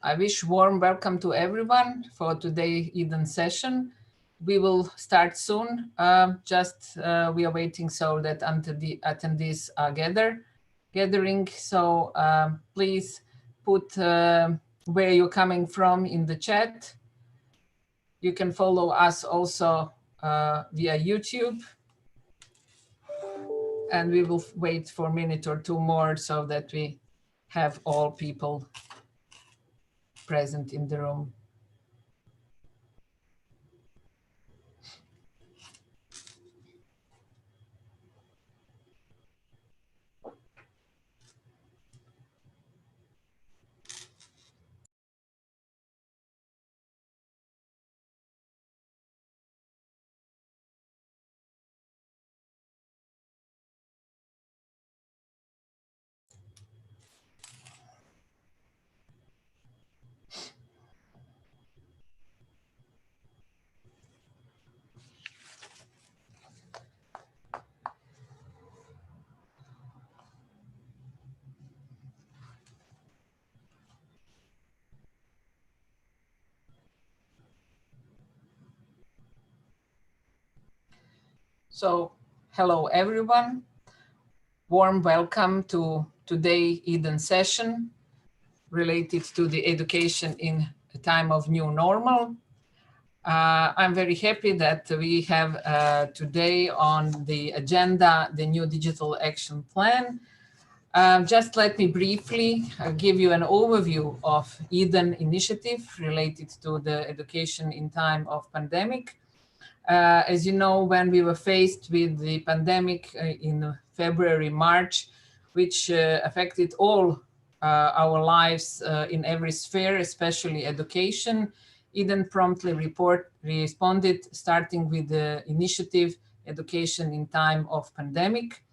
I wish warm welcome to everyone for today's Eden session. We will start soon. We are waiting so that until the attendees are gathering. So please put where you're coming from in the chat. You can follow us also via YouTube. And we will wait for a minute or two more so that we have all people present in the room. So, hello everyone. Warm welcome to today's Eden session related to the education in a time of new normal. I'm very happy that we have today on the agenda the new digital action plan. Just let me briefly give you an overview of Eden initiative related to the education in time of pandemic. As you know, when we were faced with the pandemic in February, March, which affected all our lives in every sphere, especially education, Eden promptly responded, starting with the initiative Education in Time of Pandemic.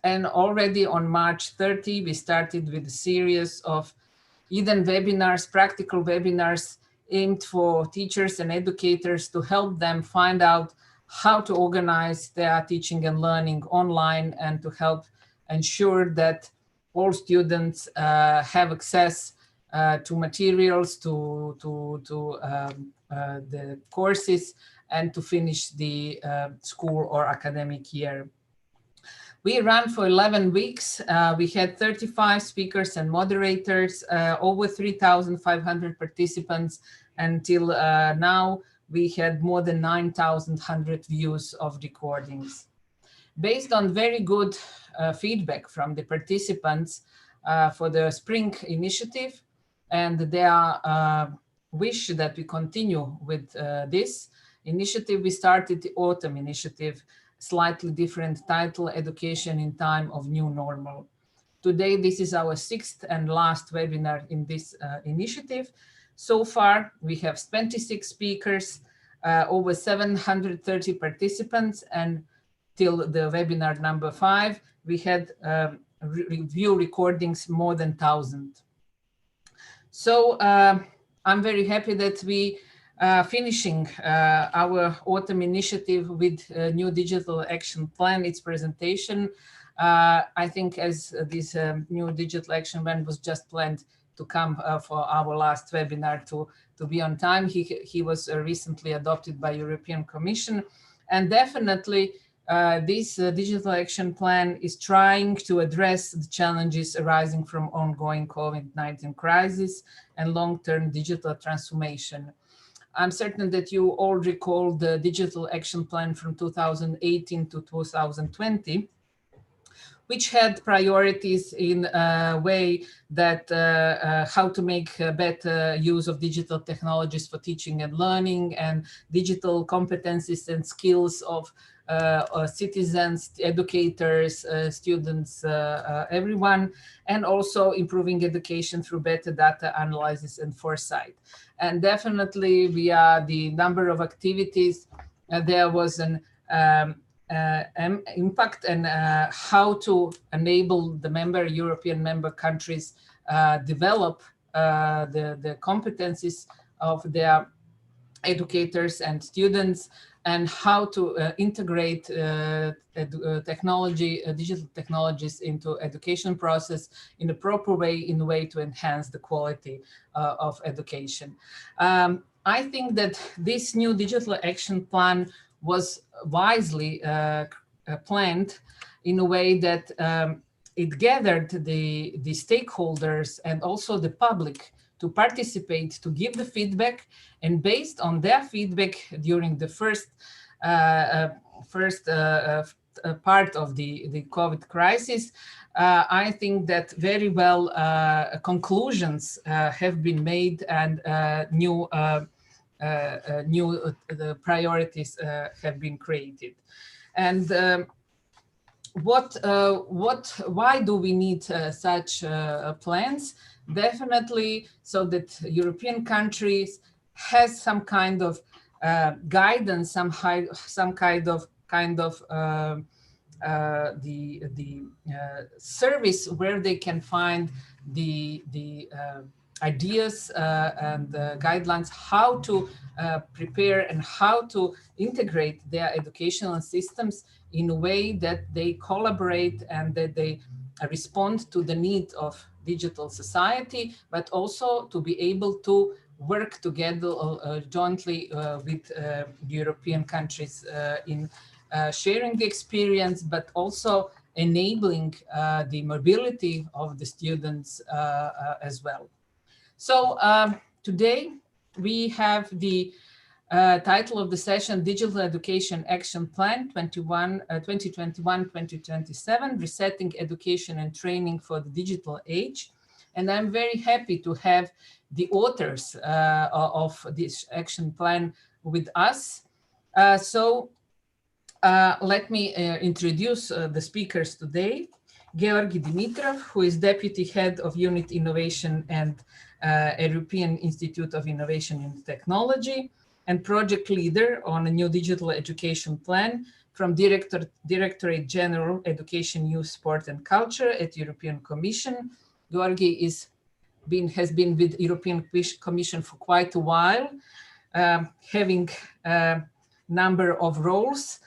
And already on March 30, we started with a series of Eden webinars, practical webinars, aimed for teachers and educators to help them find out how to organize their teaching and learning online and to help ensure that all students have access to materials, to the courses, and to finish the school or academic year. We ran for 11 weeks. We had 35 speakers and moderators, over 3,500 participants. Until now, we had more than 9,100 views of recordings. Based on very good feedback from the participants for the spring initiative and their wish that we continue with this initiative, we started the autumn initiative, slightly different title, Education in Time of New Normal. Today, this is our 6th and last webinar in this initiative. So far, we have 26 speakers, over 730 participants, and till the webinar number 5, we had review recordings more than 1,000. So I'm very happy that we finishing our autumn initiative with a new digital action plan, its presentation. I think as this new digital action plan was just planned to come for our last webinar to be on time. He was recently adopted by European Commission. And definitely this digital action plan is trying to address the challenges arising from ongoing COVID-19 crisis and long-term digital transformation. I'm certain that you all recall the digital action plan from 2018 to 2020, which had priorities in a way that how to make better use of digital technologies for teaching and learning, and digital competencies and skills of citizens, educators, students, everyone, and also improving education through better data analysis and foresight. And definitely via the number of activities, there was an impact and how to enable the European member countries develop the competencies of their educators and students, and how to integrate technology, digital technologies into education process in a proper way, in a way to enhance the quality of education. I think that this new digital action plan was wisely planned in a way that it gathered the stakeholders and also the public to participate, to give the feedback, and based on their feedback during the first part of the COVID crisis, I think that very well conclusions have been made, and new priorities have been created. And why do we need such plans? Definitely so that European countries has some kind of guidance, some kind of the service where they can find the ideas and guidelines how to prepare and how to integrate their educational systems in a way that they collaborate and that they respond to the need of digital society, but also to be able to work together jointly with European countries in sharing the experience, but also enabling the mobility of the students as well. So today we have the title of the session, Digital Education Action Plan 2021-2027, Resetting Education and Training for the Digital Age. And I'm very happy to have the authors of this action plan with us. Let me introduce the speakers today. Georgi Dimitrov, who is Deputy Head of Unit Innovation and European Institute of Innovation and Technology, and Project Leader on a new digital education plan from Directorate-General Education, Youth, Sport and Culture at European Commission. Georgi has been with European Commission for quite a while, having a number of roles.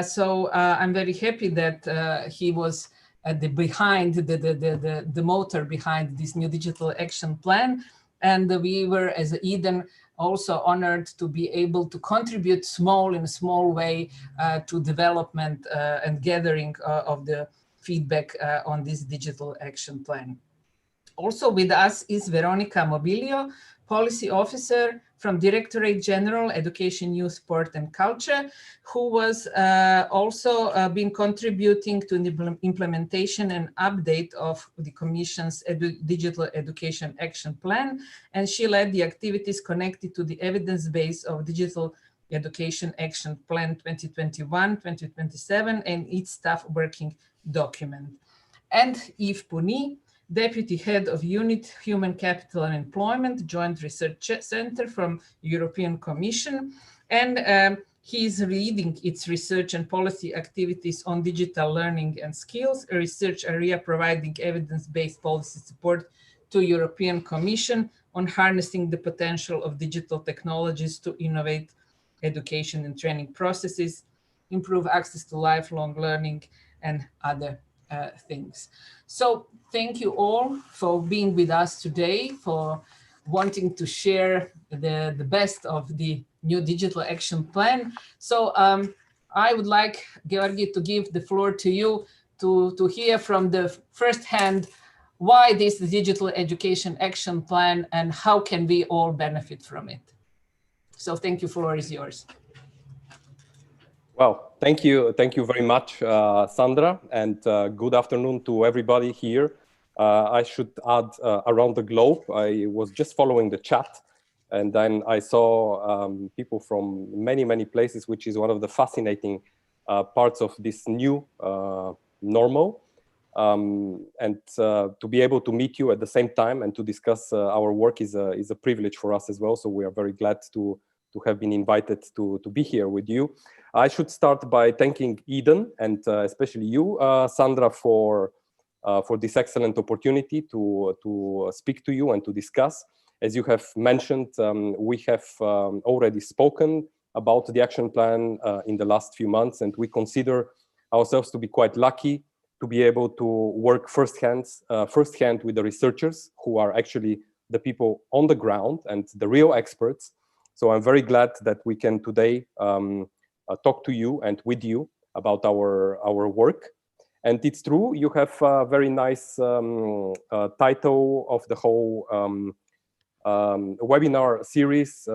So I'm very happy that he was at the motor behind this new digital action plan. And we were, as Eden, also honored to be able to contribute in a small way to development and gathering of the feedback on this digital action plan. Also with us is Veronica Mobilio, Policy Officer from Directorate-General Education, Youth, Sport and Culture, who was also been contributing to the implementation and update of the Commission's Digital Education Action Plan, and she led the activities connected to the evidence base of Digital Education Action Plan 2021-2027 and its staff working document. And Yves Pouny, Deputy Head of Unit Human Capital and Employment, Joint Research Center from European Commission. And he is leading its research and policy activities on digital learning and skills, a research area providing evidence-based policy support to European Commission on harnessing the potential of digital technologies to innovate education and training processes, improve access to lifelong learning, and other things. So thank you all for being with us today, for wanting to share the best of the new digital action plan. So I would like, Georgi, to give the floor to you to hear from the first hand why this digital education action plan and how can we all benefit from it. So thank you, floor is yours. Well, thank you very much, Sandra, and good afternoon to everybody here. I should add around the globe. I was just following the chat, and then I saw people from many places, which is one of the fascinating parts of this new normal. And to be able to meet you at the same time and to discuss our work is a privilege for us as well. So we are very glad to have been invited to be here with you. I should start by thanking Eden and especially you, Sandra, for this excellent opportunity to speak to you and to discuss. As you have mentioned, we have already spoken about the action plan in the last few months, and we consider ourselves to be quite lucky to be able to work firsthand with the researchers who are actually the people on the ground and the real experts. So I'm very glad that we can today talk to you and with you about our work. And it's true, you have a very nice title of the whole webinar series,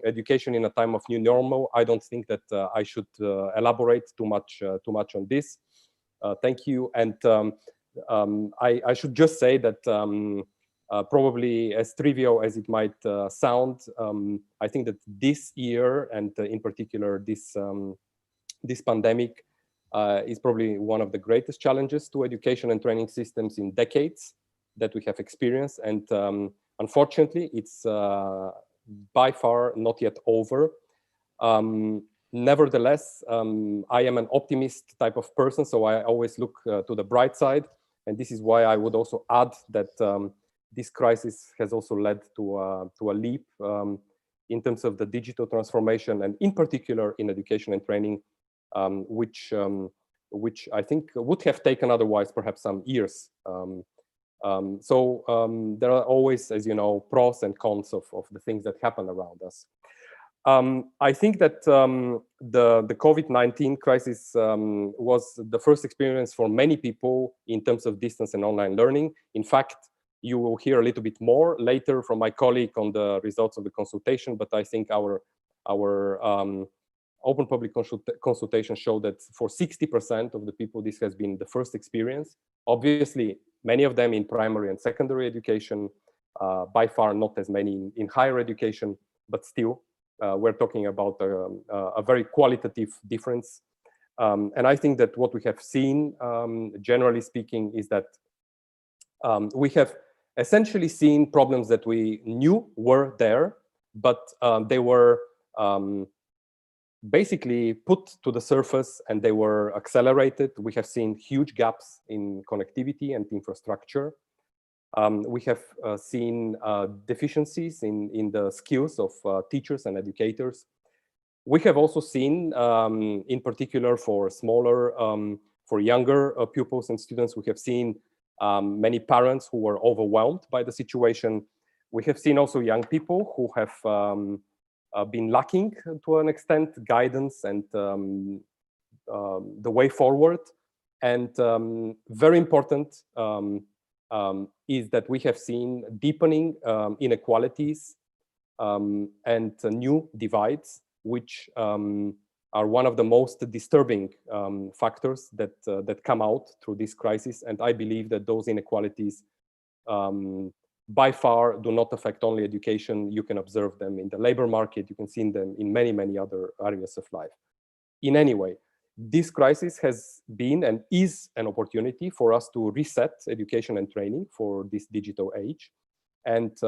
Education in a Time of New Normal. I don't think that I should elaborate too much on this. Thank you. And I should just say that probably as trivial as it might sound, I think that this year, and in particular this pandemic, is probably one of the greatest challenges to education and training systems in decades that we have experienced. And unfortunately, it's by far not yet over. Nevertheless, I am an optimist type of person, so I always look to the bright side. And this is why I would also add that this crisis has also led to a leap in terms of the digital transformation, and in particular in education and training, which I think would have taken otherwise perhaps some years. So there are always, as you know, pros and cons of the things that happen around us. I think that the COVID-19 crisis was the first experience for many people in terms of distance and online learning. In fact, you will hear a little bit more later from my colleague on the results of the consultation, but I think our open public consultation showed that for 60% of the people, this has been the first experience. Obviously, many of them in primary and secondary education, by far not as many in higher education, but still, we're talking about a very qualitative difference. And I think that what we have seen, generally speaking, is that we have essentially seen problems that we knew were there, but they were basically put to the surface and they were accelerated. We have seen huge gaps in connectivity and infrastructure. We have seen deficiencies in the skills of teachers and educators. We have also seen, in particular for smaller, for younger pupils and students, we have seen many parents who were overwhelmed by the situation. We have seen also young people who have been lacking to an extent guidance and the way forward. And very important is that we have seen deepening inequalities and new divides, which are one of the most disturbing factors that come out through this crisis. And I believe that those inequalities by far do not affect only education. You can observe them in the labor market. You can see them in many, many other areas of life. In any way, this crisis has been and is an opportunity for us to reset education and training for this digital age. And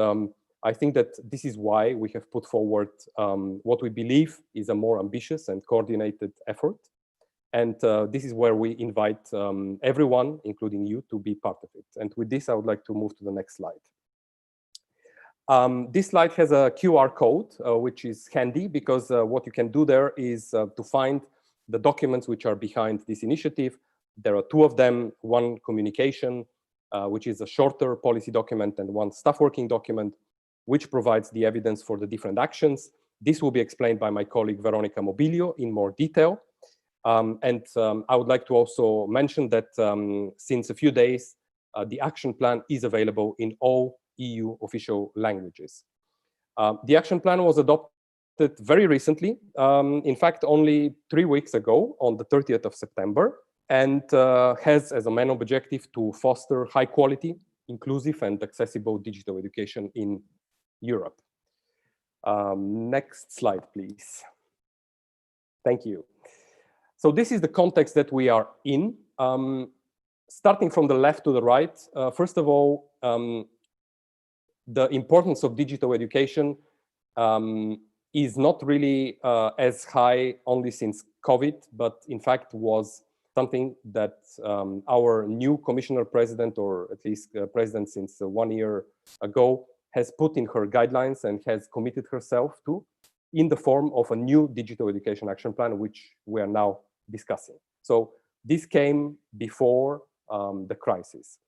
I think that this is why we have put forward what we believe is a more ambitious and coordinated effort. And this is where we invite everyone, including you, to be part of it. And with this, I would like to move to the next slide. This slide has a QR code, which is handy because what you can do there is to find the documents which are behind this initiative. There are two of them, one communication, which is a shorter policy document, and one staff working document, which provides the evidence for the different actions. This will be explained by my colleague Veronica Mobilio in more detail. And I would like to also mention that since a few days, the action plan is available in all EU official languages. The action plan was adopted very recently, in fact, only 3 weeks ago on the 30th of September, and has as a main objective to foster high quality, inclusive and accessible digital education in Europe. Next slide, please. Thank you. So this is the context that we are in. Starting from the left to the right, first of all, the importance of digital education is not really as high only since COVID, but in fact was something that our new commissioner president, or at least president since 1 year ago, has put in her guidelines and has committed herself to in the form of a new digital education action plan, which we are now discussing. So this came before the crisis.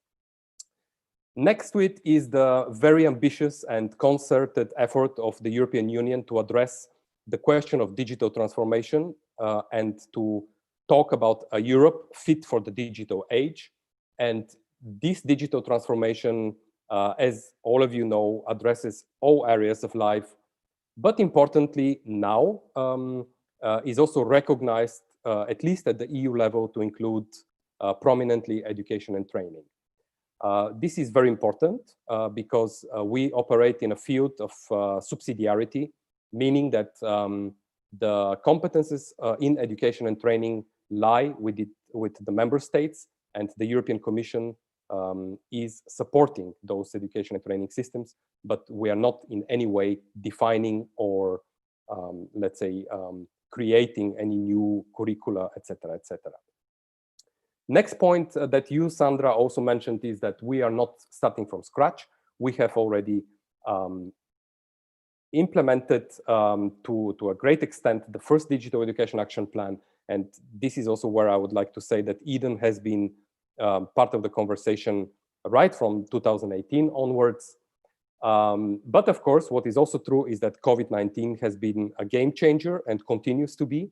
Next to it is the very ambitious and concerted effort of the European Union to address the question of digital transformation and to talk about a Europe fit for the digital age. And this digital transformation, as all of you know, addresses all areas of life, but importantly now is also recognized, at least at the EU level, to include prominently education and training. This is very important because we operate in a field of subsidiarity, meaning that the competences in education and training lie with the member states, and the European Commission is supporting those education and training systems, but we are not in any way defining or, let's say, creating any new curricula, etc., etc. Next point that you, Sandra, also mentioned is that we are not starting from scratch. We have already implemented to a great extent the first digital education action plan. And this is also where I would like to say that Eden has been part of the conversation right from 2018 onwards. But of course, what is also true is that COVID-19 has been a game changer and continues to be.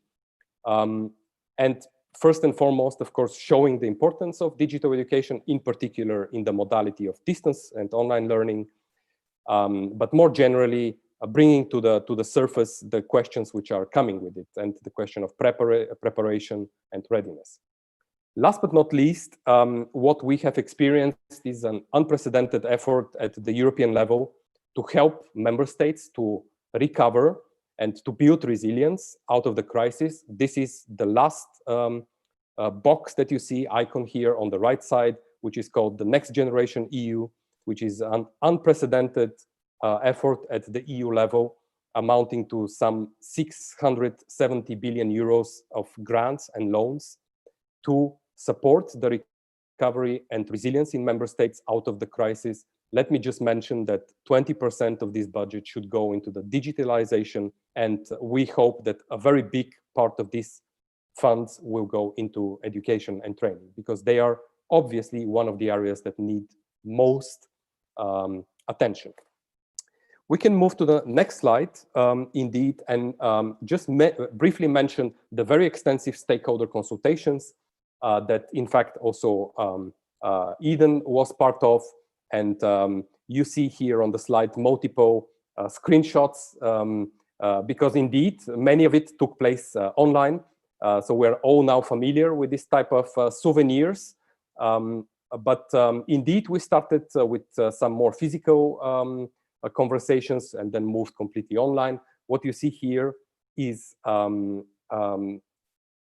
And first and foremost, of course, showing the importance of digital education, in particular in the modality of distance and online learning, but more generally, bringing to the surface the questions which are coming with it and the question of preparation and readiness. Last but not least, what we have experienced is an unprecedented effort at the European level to help member states to recover and to build resilience out of the crisis. This is the last box that you see, icon here on the right side, which is called the Next Generation EU, which is an unprecedented effort at the EU level, amounting to some 670 billion euros of grants and loans to support the recovery and resilience in member states out of the crisis. Let me just mention that 20% of this budget should go into the digitalization, and we hope that a very big part of these funds will go into education and training, because they are obviously one of the areas that need most attention. We can move to the next slide, indeed, and just briefly mention the very extensive stakeholder consultations that, in fact, also Eden was part of. And you see here on the slide multiple screenshots, because indeed, many of it took place online. So we're all now familiar with this type of souvenirs. But indeed, we started with some more physical conversations and then moved completely online. What you see here is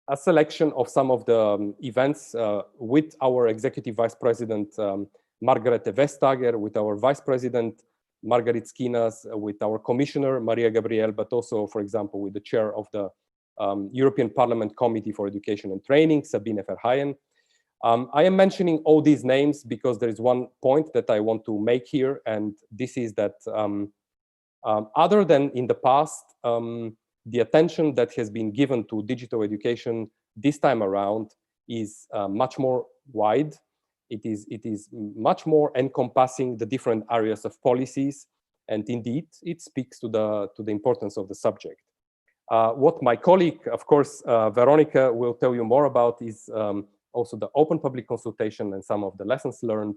a selection of some of the events with our Executive Vice President, Margarete Vestager, with our Vice President, Margarit Skinas, with our Commissioner, Maria Gabriel, but also, for example, with the Chair of the European Parliament Committee for Education and Training, Sabine Verheyen. I am mentioning all these names because there is one point that I want to make here, and this is that other than in the past, the attention that has been given to digital education this time around is much more wide. It is much more encompassing the different areas of policies, and indeed, it speaks to the importance of the subject. What my colleague, of course, Veronica, will tell you more about is also the open public consultation and some of the lessons learned.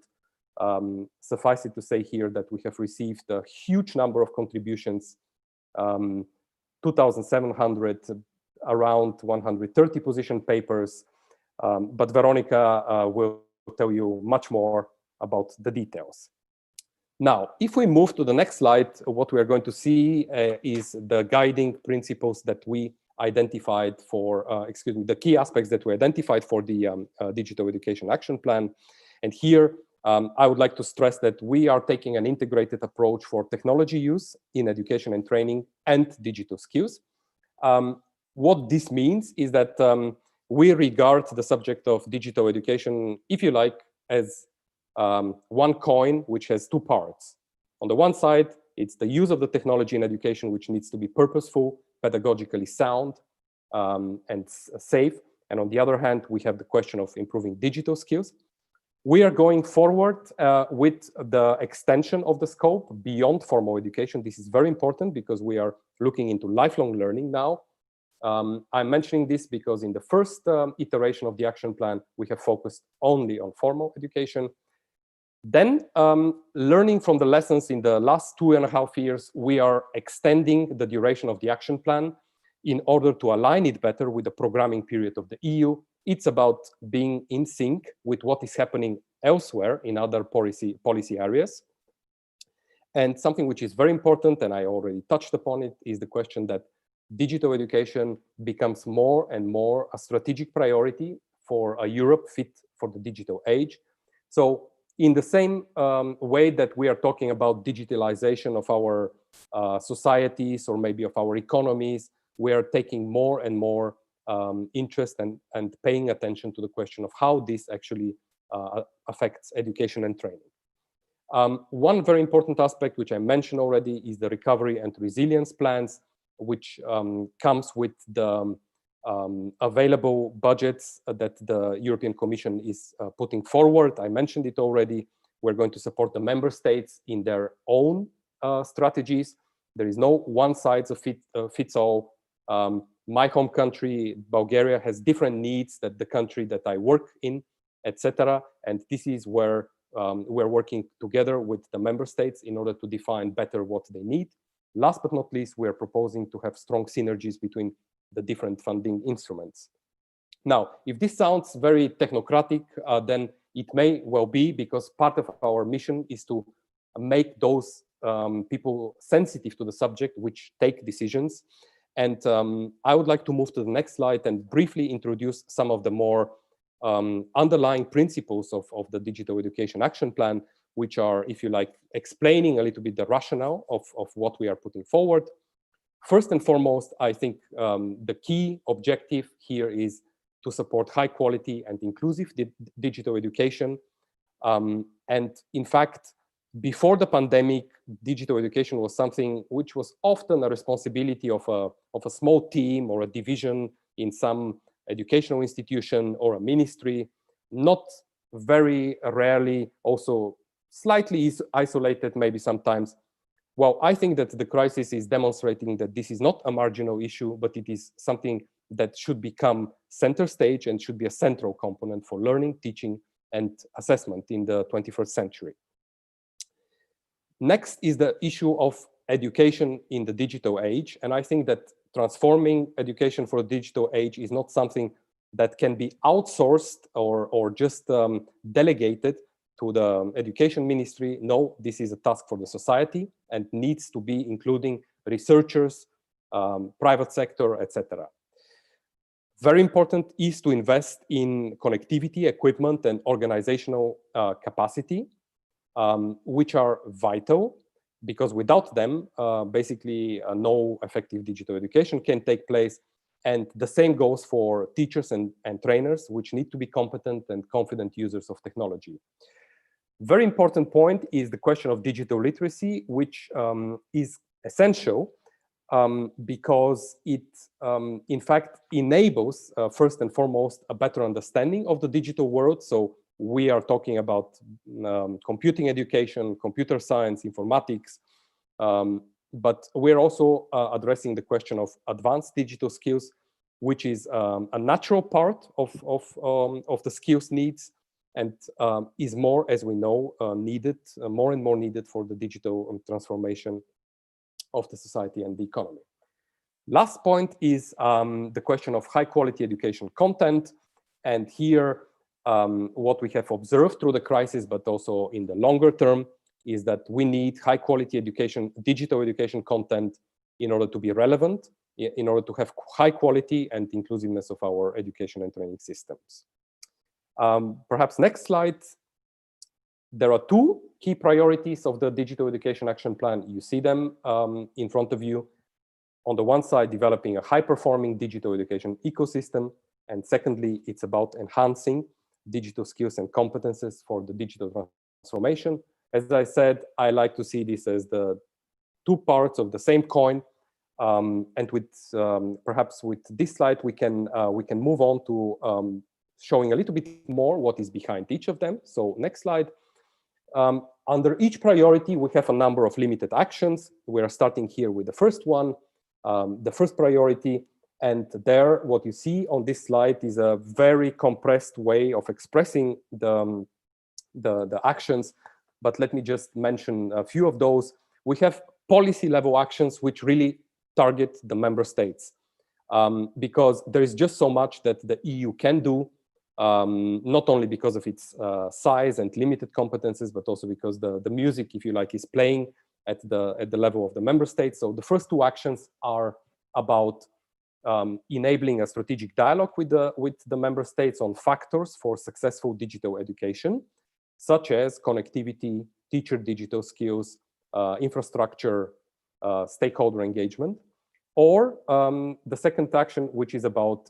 Suffice it to say here that we have received a huge number of contributions, 2,700, around 130 position papers, but Veronica will tell you much more about the details. Now, if we move to the next slide, what we are going to see is the guiding principles that we identified for, the key aspects that we identified for the Digital Education Action Plan. And here, I would like to stress that we are taking an integrated approach for technology use in education and training and digital skills. What this means is that we regard the subject of digital education, if you like, as one coin which has two parts. On the one side, it's the use of the technology in education, which needs to be purposeful, pedagogically sound, and safe. And on the other hand, we have the question of improving digital skills. We are going forward with the extension of the scope beyond formal education. This is very important because we are looking into lifelong learning now. I'm mentioning this because in the first iteration of the action plan, we have focused only on formal education. Then, learning from the lessons in the last 2.5 years, we are extending the duration of the action plan in order to align it better with the programming period of the EU. It's about being in sync with what is happening elsewhere in other policy areas. And something which is very important, and I already touched upon it, is the question that digital education becomes more and more a strategic priority for a Europe fit for the digital age. So in the same way that we are talking about digitalization of our societies or maybe of our economies, we are taking more and more interest and paying attention to the question of how this actually affects education and training. One very important aspect, which I mentioned already, is the recovery and resilience plans, which comes with the available budgets that the European Commission is putting forward. I mentioned it already. We're going to support the member states in their own strategies. There is no one size fits all. My home country, Bulgaria, has different needs than the country that I work in, etc. And this is where we're working together with the member states in order to define better what they need. Last but not least, we are proposing to have strong synergies between the different funding instruments. Now, if this sounds very technocratic, then it may well be, because part of our mission is to make those people sensitive to the subject, which take decisions. And I would like to move to the next slide and briefly introduce some of the more underlying principles of the Digital Education Action Plan, which are, if you like, explaining a little bit the rationale of what we are putting forward. First and foremost, I think the key objective here is to support high quality and inclusive digital education. And in fact, before the pandemic, digital education was something which was often a responsibility of a small team or a division in some educational institution or a ministry, not very rarely also slightly isolated, maybe sometimes. Well, I think that the crisis is demonstrating that this is not a marginal issue, but it is something that should become center stage and should be a central component for learning, teaching, and assessment in the 21st century. Next is the issue of education in the digital age. And I think that transforming education for the digital age is not something that can be outsourced or just delegated to the education ministry. No, this is a task for the society and needs to be including researchers, private sector, etc. Very important is to invest in connectivity, equipment, and organizational capacity, which are vital, because without them, basically no effective digital education can take place. And the same goes for teachers and trainers, which need to be competent and confident users of technology. Very important point is the question of digital literacy, which is essential because it, in fact, enables, first and foremost, a better understanding of the digital world. So we are talking about computing education, computer science, informatics, but we're also addressing the question of advanced digital skills, which is a natural part of the skills needs, and is more, as we know, needed, more and more needed for the digital transformation of the society and the economy. Last point is the question of high quality education content. And here, what we have observed through the crisis, but also in the longer term, is that we need high quality education, digital education content in order to be relevant, in order to have high quality and inclusiveness of our education and training systems. Perhaps next slide. There are two key priorities of the Digital Education Action Plan. You see them in front of you. On the one side, developing a high-performing digital education ecosystem. And secondly, it's about enhancing digital skills and competences for the digital transformation. As I said, I like to see this as the two parts of the same coin. And with perhaps with this slide, we can move on to showing a little bit more what is behind each of them. So next slide. Under each priority, we have a number of limited actions. We are starting here with the first one, the first priority. And there, what you see on this slide is a very compressed way of expressing the actions. But let me just mention a few of those. We have policy level actions which really target the member states, because there is just so much that the EU can do, not only because of its size and limited competences, but also because the music, if you like, is playing at the level of the member states. So the first two actions are about enabling a strategic dialogue with the member states on factors for successful digital education, such as connectivity, teacher digital skills, infrastructure, stakeholder engagement. Or the second action, which is about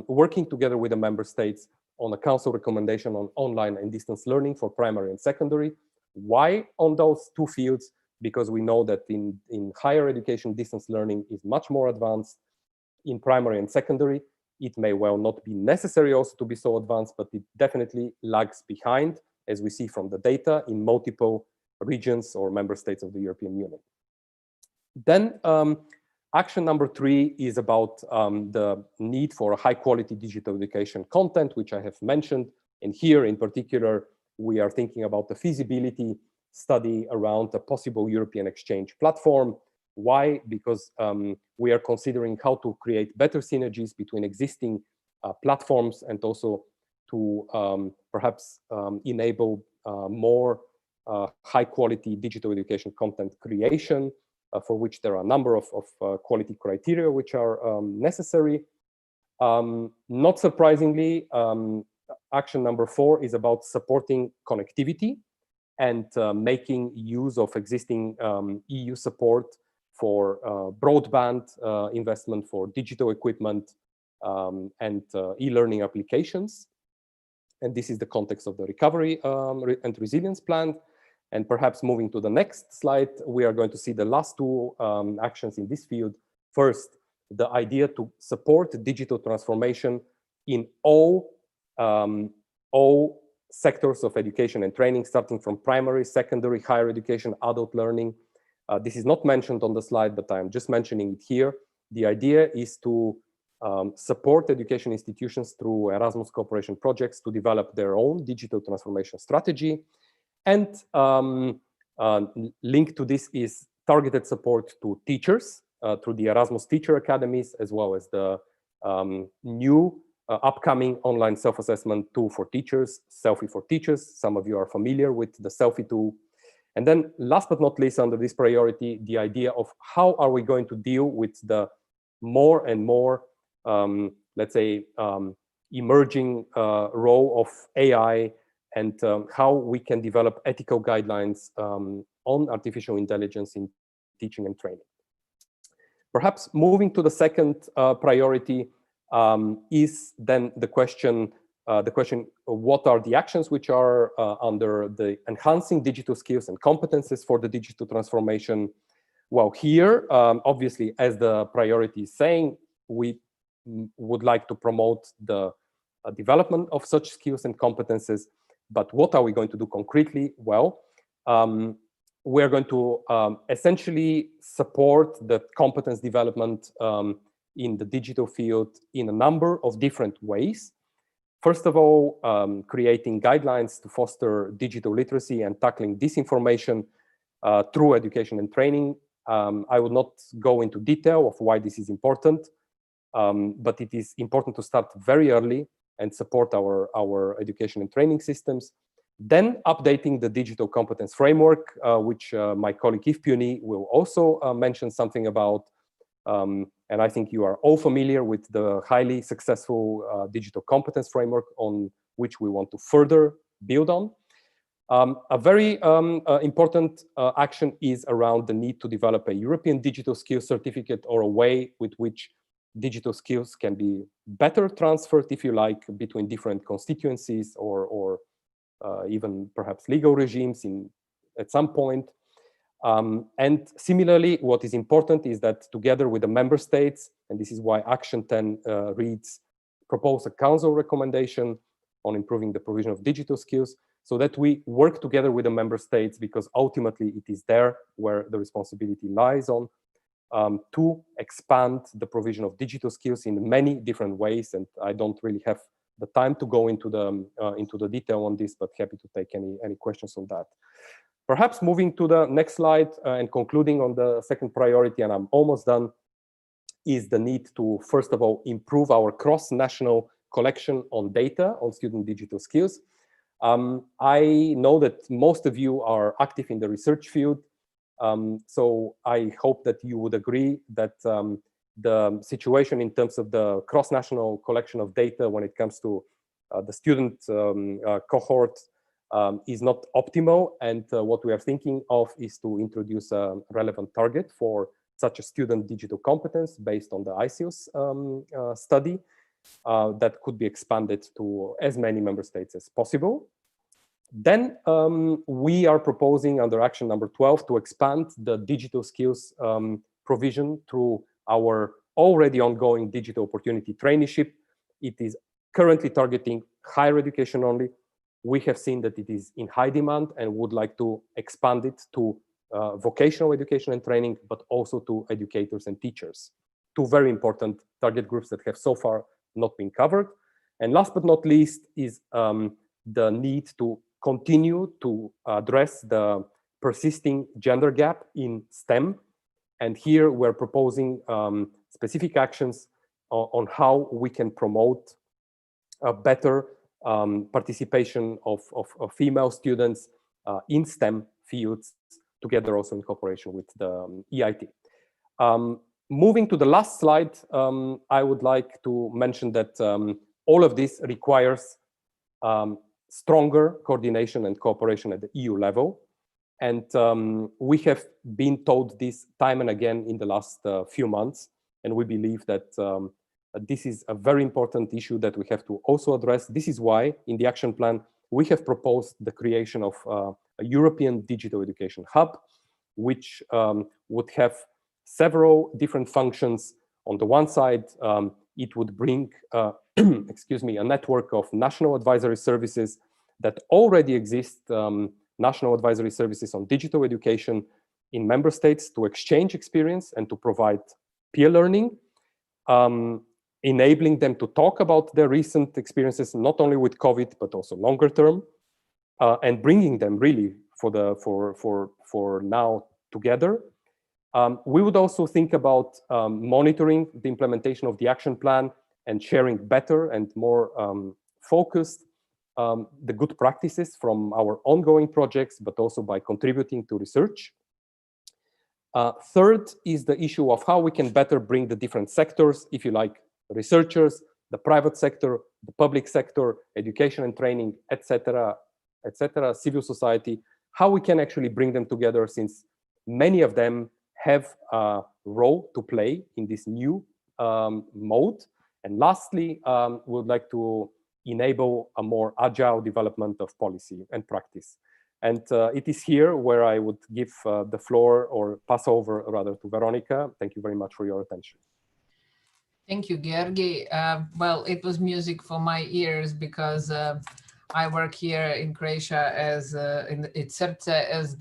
working together with the member states on a council recommendation on online and distance learning for primary and secondary. Why on those two fields? Because we know that in higher education, distance learning is much more advanced. In primary and secondary, it may well not be necessary also to be so advanced, but it definitely lags behind, as we see from the data, in multiple regions or member states of the European Union. Then action number 3 is about the need for a high quality digital education content, which I have mentioned. And here in particular, we are thinking about the feasibility study around a possible European exchange platform. Why? Because we are considering how to create better synergies between existing platforms and also to perhaps enable more high quality digital education content creation, for which there are a number of quality criteria which are necessary. Not surprisingly, action number 4 is about supporting connectivity and making use of existing EU support for broadband investment, for digital equipment, and e-learning applications. And this is the context of the recovery and resilience plan. And perhaps moving to the next slide, we are going to see the last two actions in this field. First, the idea to support digital transformation in all sectors of education and training, starting from primary, secondary, higher education, adult learning. This is not mentioned on the slide, but I'm just mentioning it here. The idea is to support education institutions through Erasmus cooperation projects to develop their own digital transformation strategy. And linked to this is targeted support to teachers through the Erasmus Teacher Academies, as well as the new upcoming online self-assessment tool for teachers, Selfie for Teachers. Some of you are familiar with the Selfie tool. And then last but not least, under this priority, the idea of how are we going to deal with the more and more, let's say, emerging role of AI, and how we can develop ethical guidelines on artificial intelligence in teaching and training. Perhaps moving to the second priority is then the question, what are the actions which are under the enhancing digital skills and competences for the digital transformation? Well, here, obviously, as the priority is saying, we would like to promote the development of such skills and competences. But what are we going to do concretely? Well, we're going to essentially support the competence development in the digital field in a number of different ways. First of all, creating guidelines to foster digital literacy and tackling disinformation through education and training. I will not go into detail of why this is important, but it is important to start very early and support our education and training systems. Then updating the digital competence framework, which my colleague Yves Puny will also mention something about. And I think you are all familiar with the highly successful digital competence framework on which we want to further build on. A very important action is around the need to develop a European digital skills certificate, or a way with which digital skills can be better transferred, if you like, between different constituencies or even perhaps legal regimes in at some point. And similarly, what is important is that together with the member states, and this is why Action 10 reads, propose a council recommendation on improving the provision of digital skills, so that we work together with the member states, because ultimately it is there where the responsibility lies on, to expand the provision of digital skills in many different ways. And I don't really have the time to go into the detail on this, but happy to take any questions on that. Perhaps moving to the next slide and concluding on the second priority, and I'm almost done, is the need to, first of all, improve our cross-national collection on data on student digital skills. I know that most of you are active in the research field, so I hope that you would agree that the situation in terms of the cross-national collection of data when it comes to the student cohort is not optimal, and what we are thinking of is to introduce a relevant target for such a student digital competence based on the ICIOS study that could be expanded to as many member states as possible. Then we are proposing under action number 12 to expand the digital skills provision through our already ongoing digital opportunity traineeship. It is currently targeting higher education only. We have seen that it is in high demand and would like to expand it to vocational education and training, but also to educators and teachers, two very important target groups that have so far not been covered. And last but not least is the need to continue to address the persisting gender gap in STEM. And here we're proposing specific actions on how we can promote a better participation of female students in STEM fields, together also in cooperation with the EIT. Moving to the last slide, I would like to mention that all of this requires stronger coordination and cooperation at the EU level. And we have been told this time and again in the last few months, and we believe that this is a very important issue that we have to also address. This is why in the action plan, we have proposed the creation of a European digital education hub, which would have several different functions. On the one side, it would bring, excuse me, a network of national advisory services that already exist, national advisory services on digital education in member states, to exchange experience and to provide peer learning, enabling them to talk about their recent experiences, not only with COVID, but also longer term, and bringing them really for now together. We would also think about monitoring the implementation of the action plan and sharing better and more focused the good practices from our ongoing projects, but also by contributing to research. Third is the issue of how we can better bring the different sectors, if you like, researchers, the private sector, the public sector, education and training, etc., civil society, how we can actually bring them together, since many of them have a role to play in this new mode. And lastly, we would like to enable a more agile development of policy and practice. And it is here where I would give the floor, or pass over rather, to Veronica. Thank you very much for your attention. Thank you, Georgi. Well, it was music for my ears, because I work here in Croatia as in SRCE as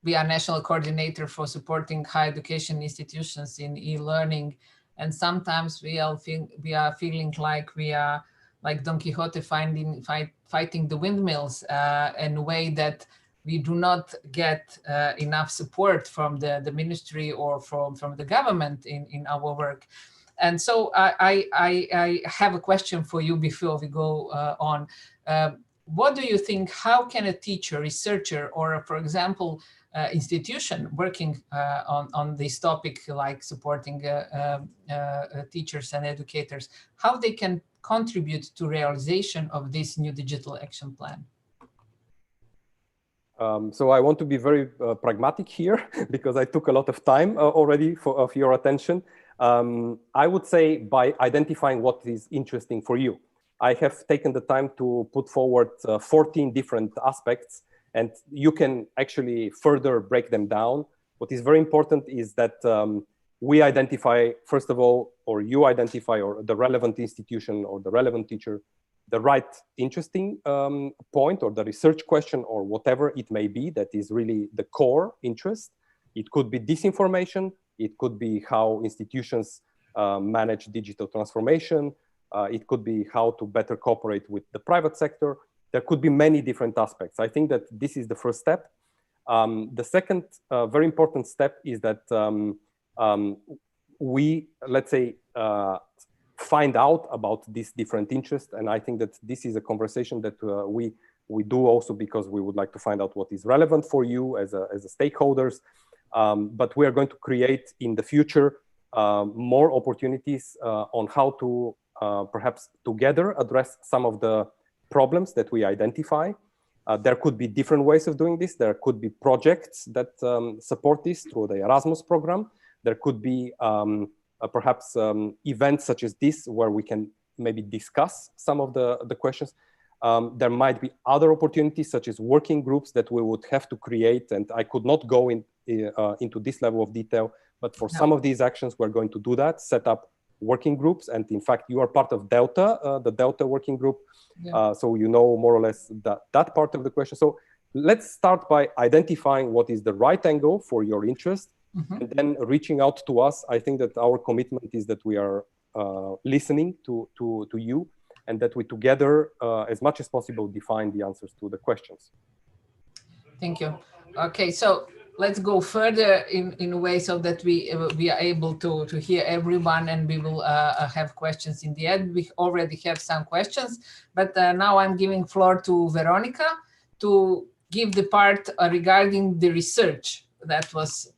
we are national coordinator for supporting higher education institutions in e-learning, and sometimes we are feeling like we are like Don Quixote fighting the windmills in a way that we do not get enough support from the ministry or from the government in our work. And so I have a question for you before we go on. What do you think, how can a teacher, researcher, or for example, institution working on this topic, like supporting teachers and educators, how they can contribute to realization of this new digital action plan? So I want to be very pragmatic here, because I took a lot of time already of your attention. I would say by identifying what is interesting for you. I have taken the time to put forward 14 different aspects, And you can actually further break them down. What is very important is that we identify, first of all, or you identify, or the relevant institution or the relevant teacher, the right interesting point or the research question or whatever it may be that is really the core interest. It could be disinformation. It could be how institutions manage digital transformation. It could be how to better cooperate with the private sector. There could be many different aspects. I think that this is the first step. The second very important step is that we, let's say, find out about these different interests. And I think that this is a conversation that we do also because we would like to find out what is relevant for you as a stakeholders. But we are going to create in the future more opportunities on how to perhaps together address some of the problems that we identify. There could be different ways of doing this. There could be projects that support this through the Erasmus program. There could be perhaps events such as this where we can maybe discuss some of the questions. There might be other opportunities such as working groups that we would have to create, and I could not go into this level of detail, but for some of these actions we're going to do that, set up working groups. And in fact, you are part of Delta, the Delta working group. Yeah. So you know more or less that part of the question. So let's start by identifying what is the right angle for your interest, and then reaching out to us. I think that our commitment is that we are listening to you, and that we together, as much as possible, define the answers to the questions. Thank you. Okay, so let's go further in a way so that we are able to hear everyone, and we will have questions in the end. We already have some questions, but now I'm giving floor to Veronica to give the part regarding the research that was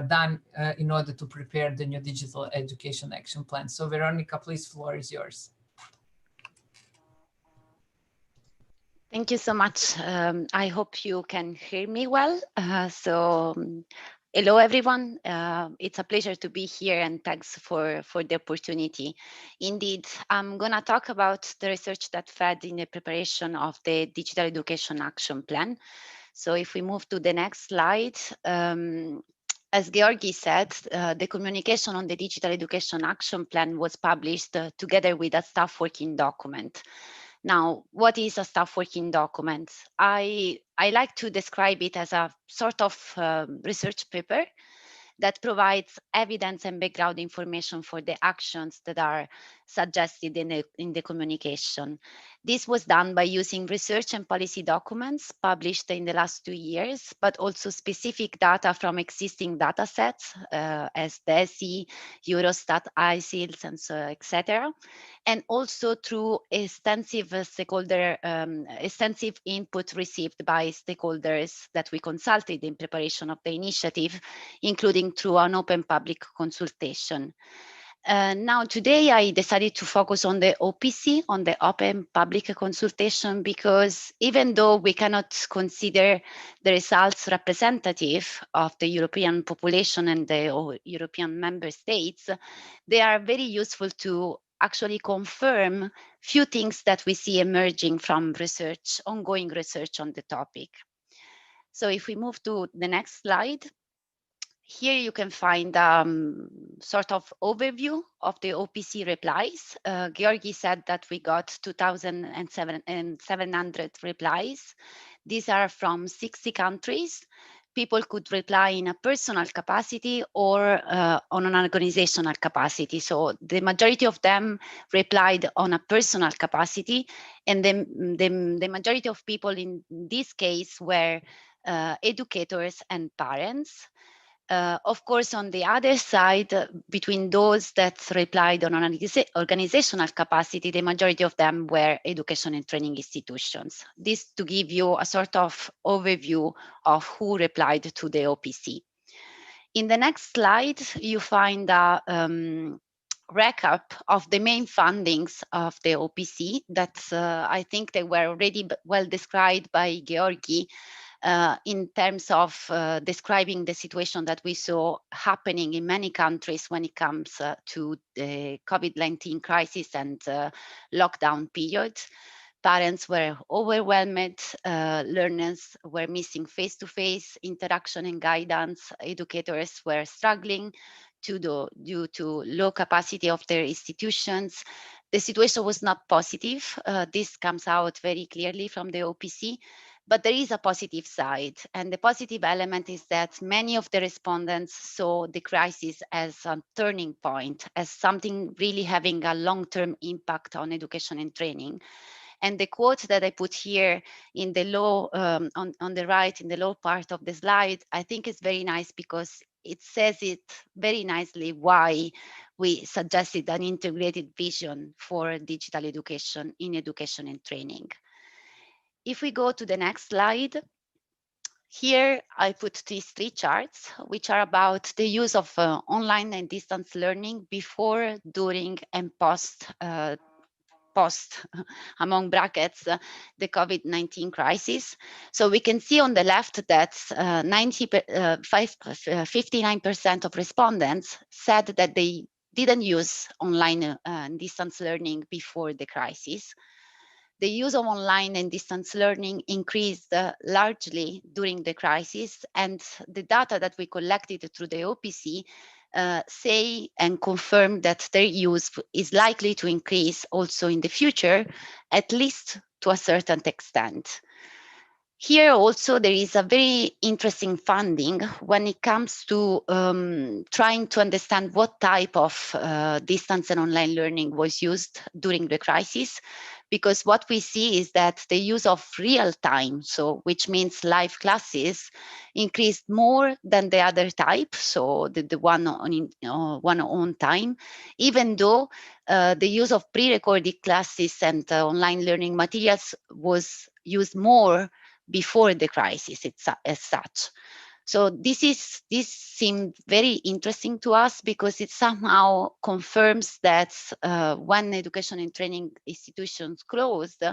done in order to prepare the new digital education action plan. So Veronica, please, floor is yours. Thank you so much. I hope you can hear me well. Hello, everyone. It's a pleasure to be here, and thanks for the opportunity. Indeed, I'm going to talk about the research that fed in the preparation of the Digital Education Action Plan. So if we move to the next slide, as Georgi said, the communication on the Digital Education Action Plan was published together with a staff working document. Now, what is a staff working document? I like to describe it as a sort of research paper that provides evidence and background information for the actions that are suggested in the communication. This was done by using research and policy documents published in the last 2 years, but also specific data from existing data sets as DESI, Eurostat, ICILS, and so etc. And also through extensive extensive input received by stakeholders that we consulted in preparation of the initiative, including through an open public consultation. Now, today I decided to focus on the OPC, on the open public consultation, because even though we cannot consider the results representative of the European population and the European member states, they are very useful to actually confirm few things that we see emerging from research, ongoing research on the topic. So if we move to the next slide, here you can find sort of overview of the OPC replies. Georgi said that we got 2,700 replies. These are from 60 countries. People could reply in a personal capacity or on an organizational capacity. So the majority of them replied on a personal capacity, and the majority of people in this case were educators and parents. Of course, on the other side, between those that replied on an organizational capacity, the majority of them were education and training institutions. This to give you a sort of overview of who replied to the OPC. In the next slide, you find a recap of the main findings of the OPC that I think they were already well described by Georgi. In terms of describing the situation that we saw happening in many countries when it comes to the COVID-19 crisis and lockdown period. Parents were overwhelmed, learners were missing face-to-face interaction and guidance, educators were struggling due to low capacity of their institutions. The situation was not positive. This comes out very clearly from the OPC, but there is a positive side. And the positive element is that many of the respondents saw the crisis as a turning point, as something really having a long-term impact on education and training. And the quote that I put here in the low, on the right, in the low part of the slide, I think is very nice because it says it very nicely why we suggested an integrated vision for digital education in education and training. If we go to the next slide, here I put these three charts, which are about the use of online and distance learning before, during, and post among brackets, the COVID-19 crisis. So we can see on the left that 59% of respondents said that they didn't use online and distance learning before the crisis. The use of online and distance learning increased largely during the crisis, and the data that we collected through the OPC say and confirm that their use is likely to increase also in the future, at least to a certain extent. Here also there is a very interesting finding when it comes to trying to understand what type of distance and online learning was used during the crisis, because what we see is that the use of real time, so which means live classes, increased more than the other type, so the one on time, even though the use of pre-recorded classes and online learning materials was used more before the crisis as such. So this seemed very interesting to us because it somehow confirms that when education and training institutions closed,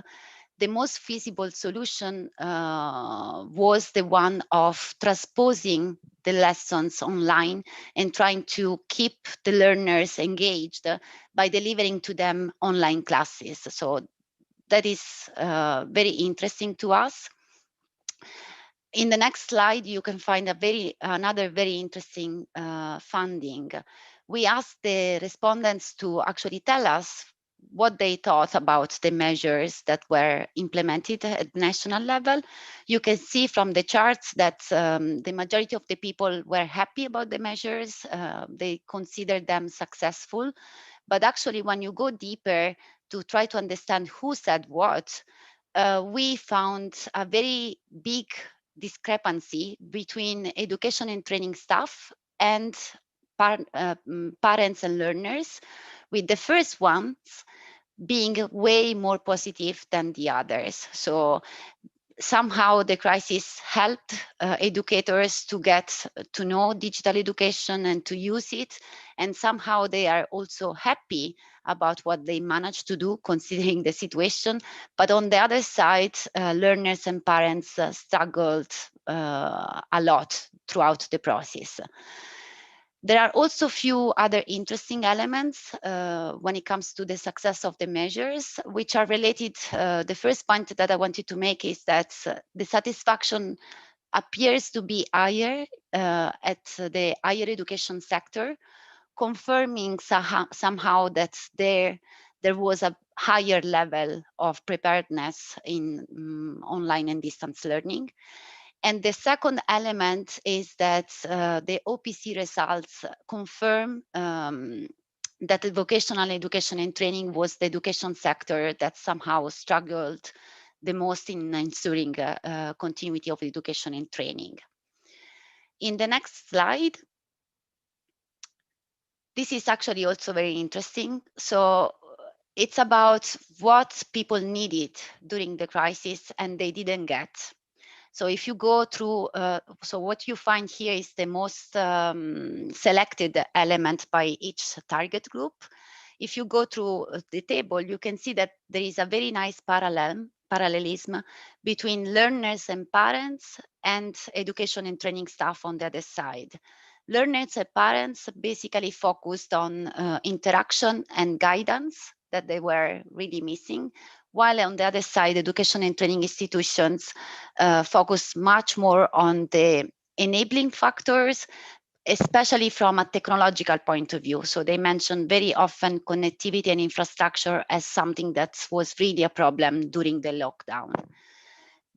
the most feasible solution was the one of transposing the lessons online and trying to keep the learners engaged by delivering to them online classes. So that is very interesting to us. In the next slide, you can find another very interesting finding. We asked the respondents to actually tell us what they thought about the measures that were implemented at national level. You can see from the charts that the majority of the people were happy about the measures. They considered them successful. But actually, when you go deeper to try to understand who said what, we found a very big discrepancy between education and training staff and parents and learners, with the first ones being way more positive than the others. So somehow the crisis helped educators to get to know digital education and to use it. And somehow they are also happy about what they managed to do considering the situation. But on the other side, learners and parents struggled a lot throughout the process. There are also a few other interesting elements when it comes to the success of the measures, which are related. The first point that I wanted to make is that the satisfaction appears to be higher at the higher education sector, confirming somehow that there was a higher level of preparedness in online and distance learning. And the second element is that the OPC results confirm that the vocational education and training was the education sector that somehow struggled the most in ensuring continuity of education and training. In the next slide, this is actually also very interesting. So it's about what people needed during the crisis and they didn't get. So if you go through, so what you find here is the most selected element by each target group. If you go through the table, you can see that there is a very nice parallelism between learners and parents and education and training staff on the other side. Learners and parents basically focused on interaction and guidance that they were really missing, while on the other side, education and training institutions focus much more on the enabling factors, especially from a technological point of view. So they mention very often connectivity and infrastructure as something that was really a problem during the lockdown.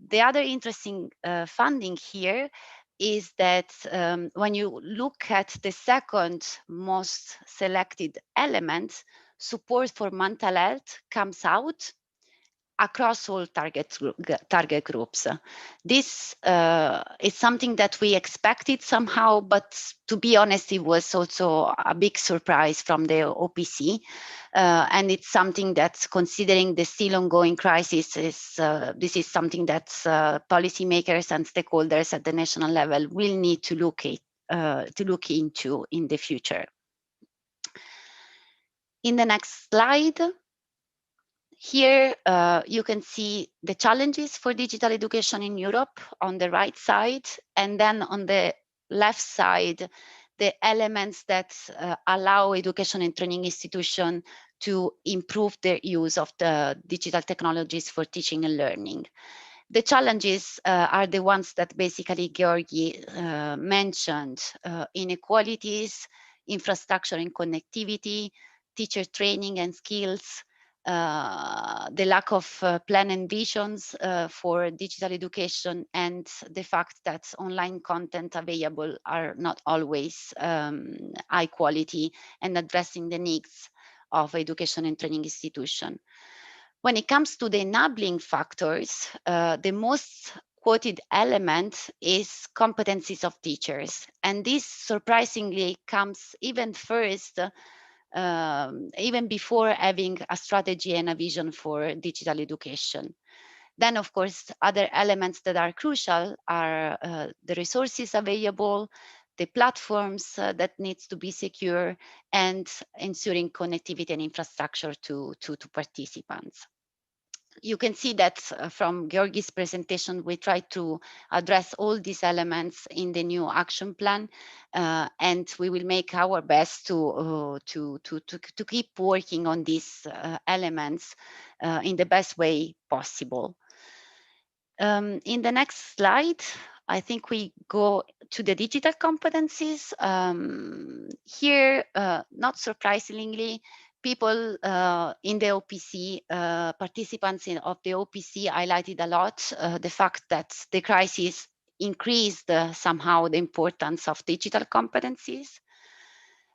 The other interesting funding here is that when you look at the second most selected element, support for mental health comes out across all target groups. This is something that we expected somehow, but to be honest, it was also a big surprise from the OPC. And it's something that, considering the still ongoing crisis, this is something that policymakers and stakeholders at the national level will need to look into in the future. In the next slide, here you can see the challenges for digital education in Europe on the right side, and then on the left side, the elements that allow education and training institutions to improve their use of the digital technologies for teaching and learning. The challenges are the ones that basically Georgi mentioned: inequalities, infrastructure and connectivity, teacher training and skills, the lack of plan and visions for digital education, and the fact that online content available are not always high quality and addressing the needs of education and training institution. When it comes to the enabling factors, the most quoted element is competencies of teachers. And this surprisingly comes even first, even before having a strategy and a vision for digital education. Then, of course, other elements that are crucial are the resources available, the platforms that needs to be secure, and ensuring connectivity and infrastructure to participants. You can see that from Georgi's presentation, we try to address all these elements in the new action plan, and we will make our best to keep working on these elements in the best way possible. In the next slide, I think we go to the digital competencies. Here, not surprisingly, people in the OPC, participants of the OPC highlighted a lot the fact that the crisis increased somehow the importance of digital competencies.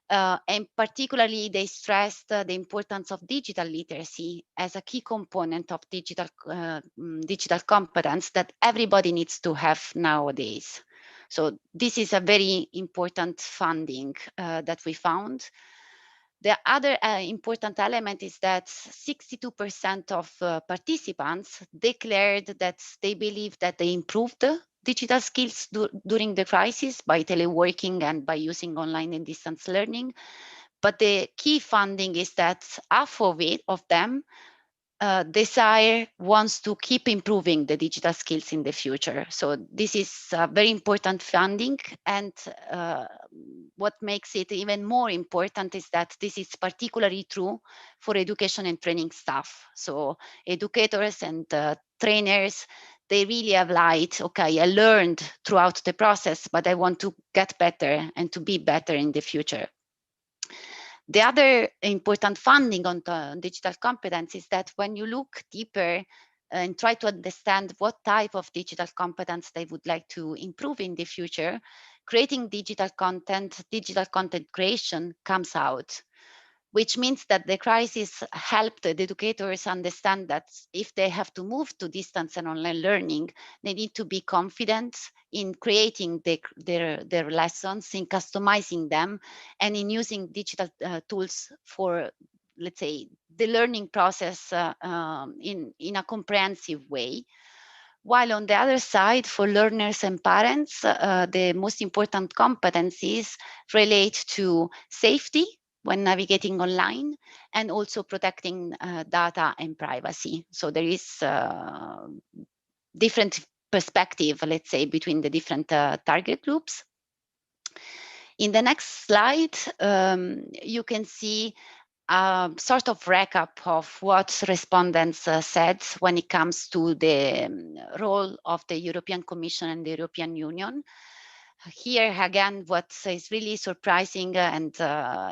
And particularly, they stressed the importance of digital literacy as a key component of digital competence that everybody needs to have nowadays. So this is a very important funding that we found. The other important element is that 62% of participants declared that they believe that they improved digital skills during the crisis by teleworking and by using online and distance learning. But the key finding is that half of them wants to keep improving the digital skills in the future. So this is a very important funding, and what makes it even more important is that this is particularly true for education and training staff. So educators and trainers, they really have light, okay, I learned throughout the process, but I want to get better and to be better in the future. The other important funding on the digital competence is that when you look deeper and try to understand what type of digital competence they would like to improve in the future, creating digital content creation comes out, which means that the crisis helped the educators understand that if they have to move to distance and online learning, they need to be confident in creating their lessons, in customizing them, and in using digital tools for, let's say, the learning process in a comprehensive way. While on the other side, for learners and parents, the most important competencies relate to safety when navigating online, and also protecting data and privacy. So there is different perspective, let's say, between the different target groups. In the next slide, you can see sort of recap of what respondents said when it comes to the role of the European Commission and the European Union. Here again, what is really surprising and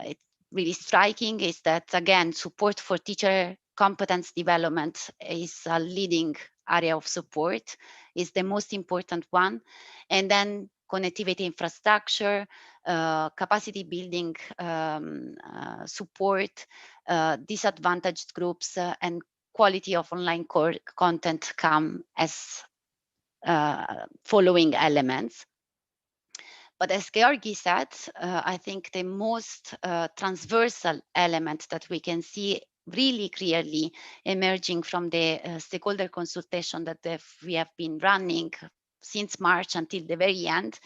it's really striking is that, again, support for teacher competence development is a leading area of support, is the most important one. And then connectivity infrastructure, capacity building support, disadvantaged groups, and quality of online content come as following elements. But as Georgi said, I think the most transversal element that we can see really clearly emerging from the stakeholder consultation that we have been running since March until the very end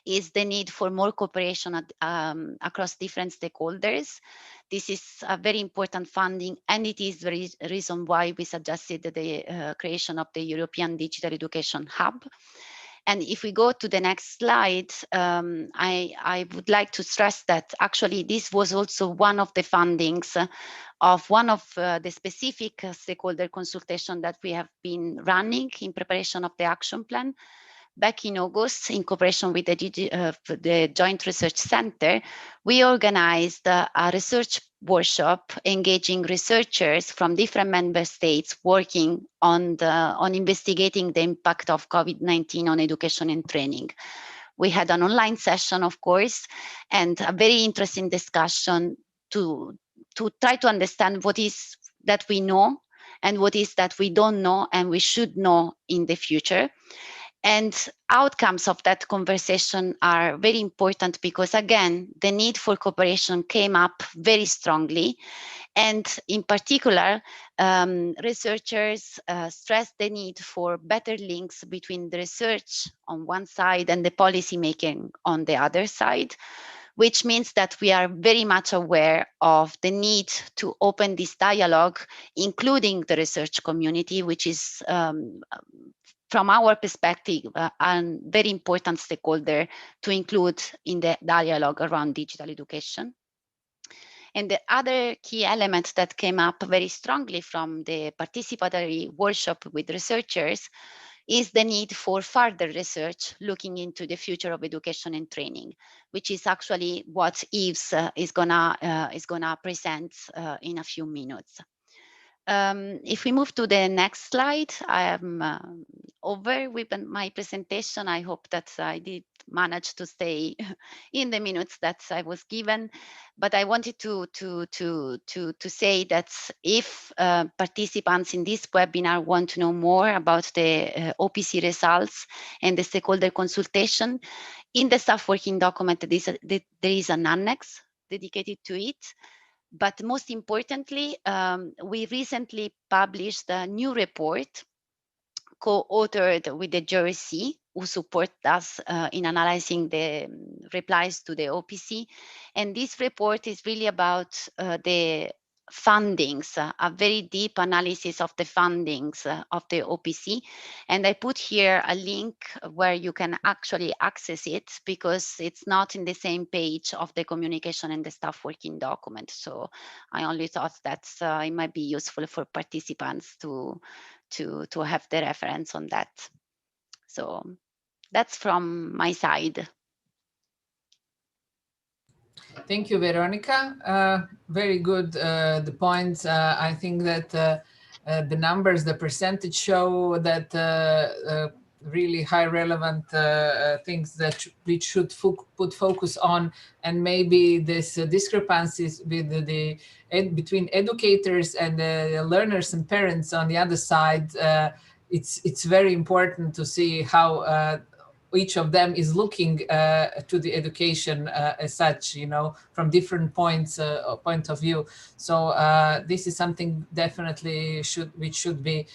is the need for more cooperation across different stakeholders. This is a very important funding, and it is the reason why we suggested the creation of the European Digital Education Hub. And if we go to the next slide, I would like to stress that actually this was also one of the fundings of one of the specific stakeholder consultation that we have been running in preparation of the action plan. Back in August, in cooperation with the Joint Research Center, we organized a research workshop engaging researchers from different member states working on investigating the impact of COVID-19 on education and training. We had an online session, of course, and a very interesting discussion to try to understand what is that we know and what is that we don't know and we should know in the future. And outcomes of that conversation are very important because, again, the need for cooperation came up very strongly. And in particular, researchers stressed the need for better links between the research on one side and the policy making on the other side, which means that we are very much aware of the need to open this dialogue, including the research community, which is from our perspective, a very important stakeholder to include in the dialogue around digital education. And the other key element that came up very strongly from the participatory workshop with researchers is the need for further research looking into the future of education and training, which is actually what Yves is gonna present in a few minutes. If we move to the next slide, I am over with my presentation. I hope that I did manage to stay in the minutes that I was given, but I wanted to say that if participants in this webinar want to know more about the OPC results and the stakeholder consultation, in the staff working document there is an annex dedicated to it. But most importantly, we recently published a new report co-authored with the JRC, who support us in analyzing the replies to the OPC. And this report is really about the fundings, a very deep analysis of the fundings of the OPC. And I put here a link where you can actually access it because it's not in the same page of the communication and the staff working document. So I only thought that it might be useful for participants to have the reference on that. So that's from my side. Thank you, Veronica. Very good, the points. I think that the numbers, the percentage show that really high relevant things that we should put focus on, and maybe this discrepancies with between educators and learners and parents on the other side. It's very important to see how each of them is looking to the education as such, you know, from different point of view. So this is something definitely which should be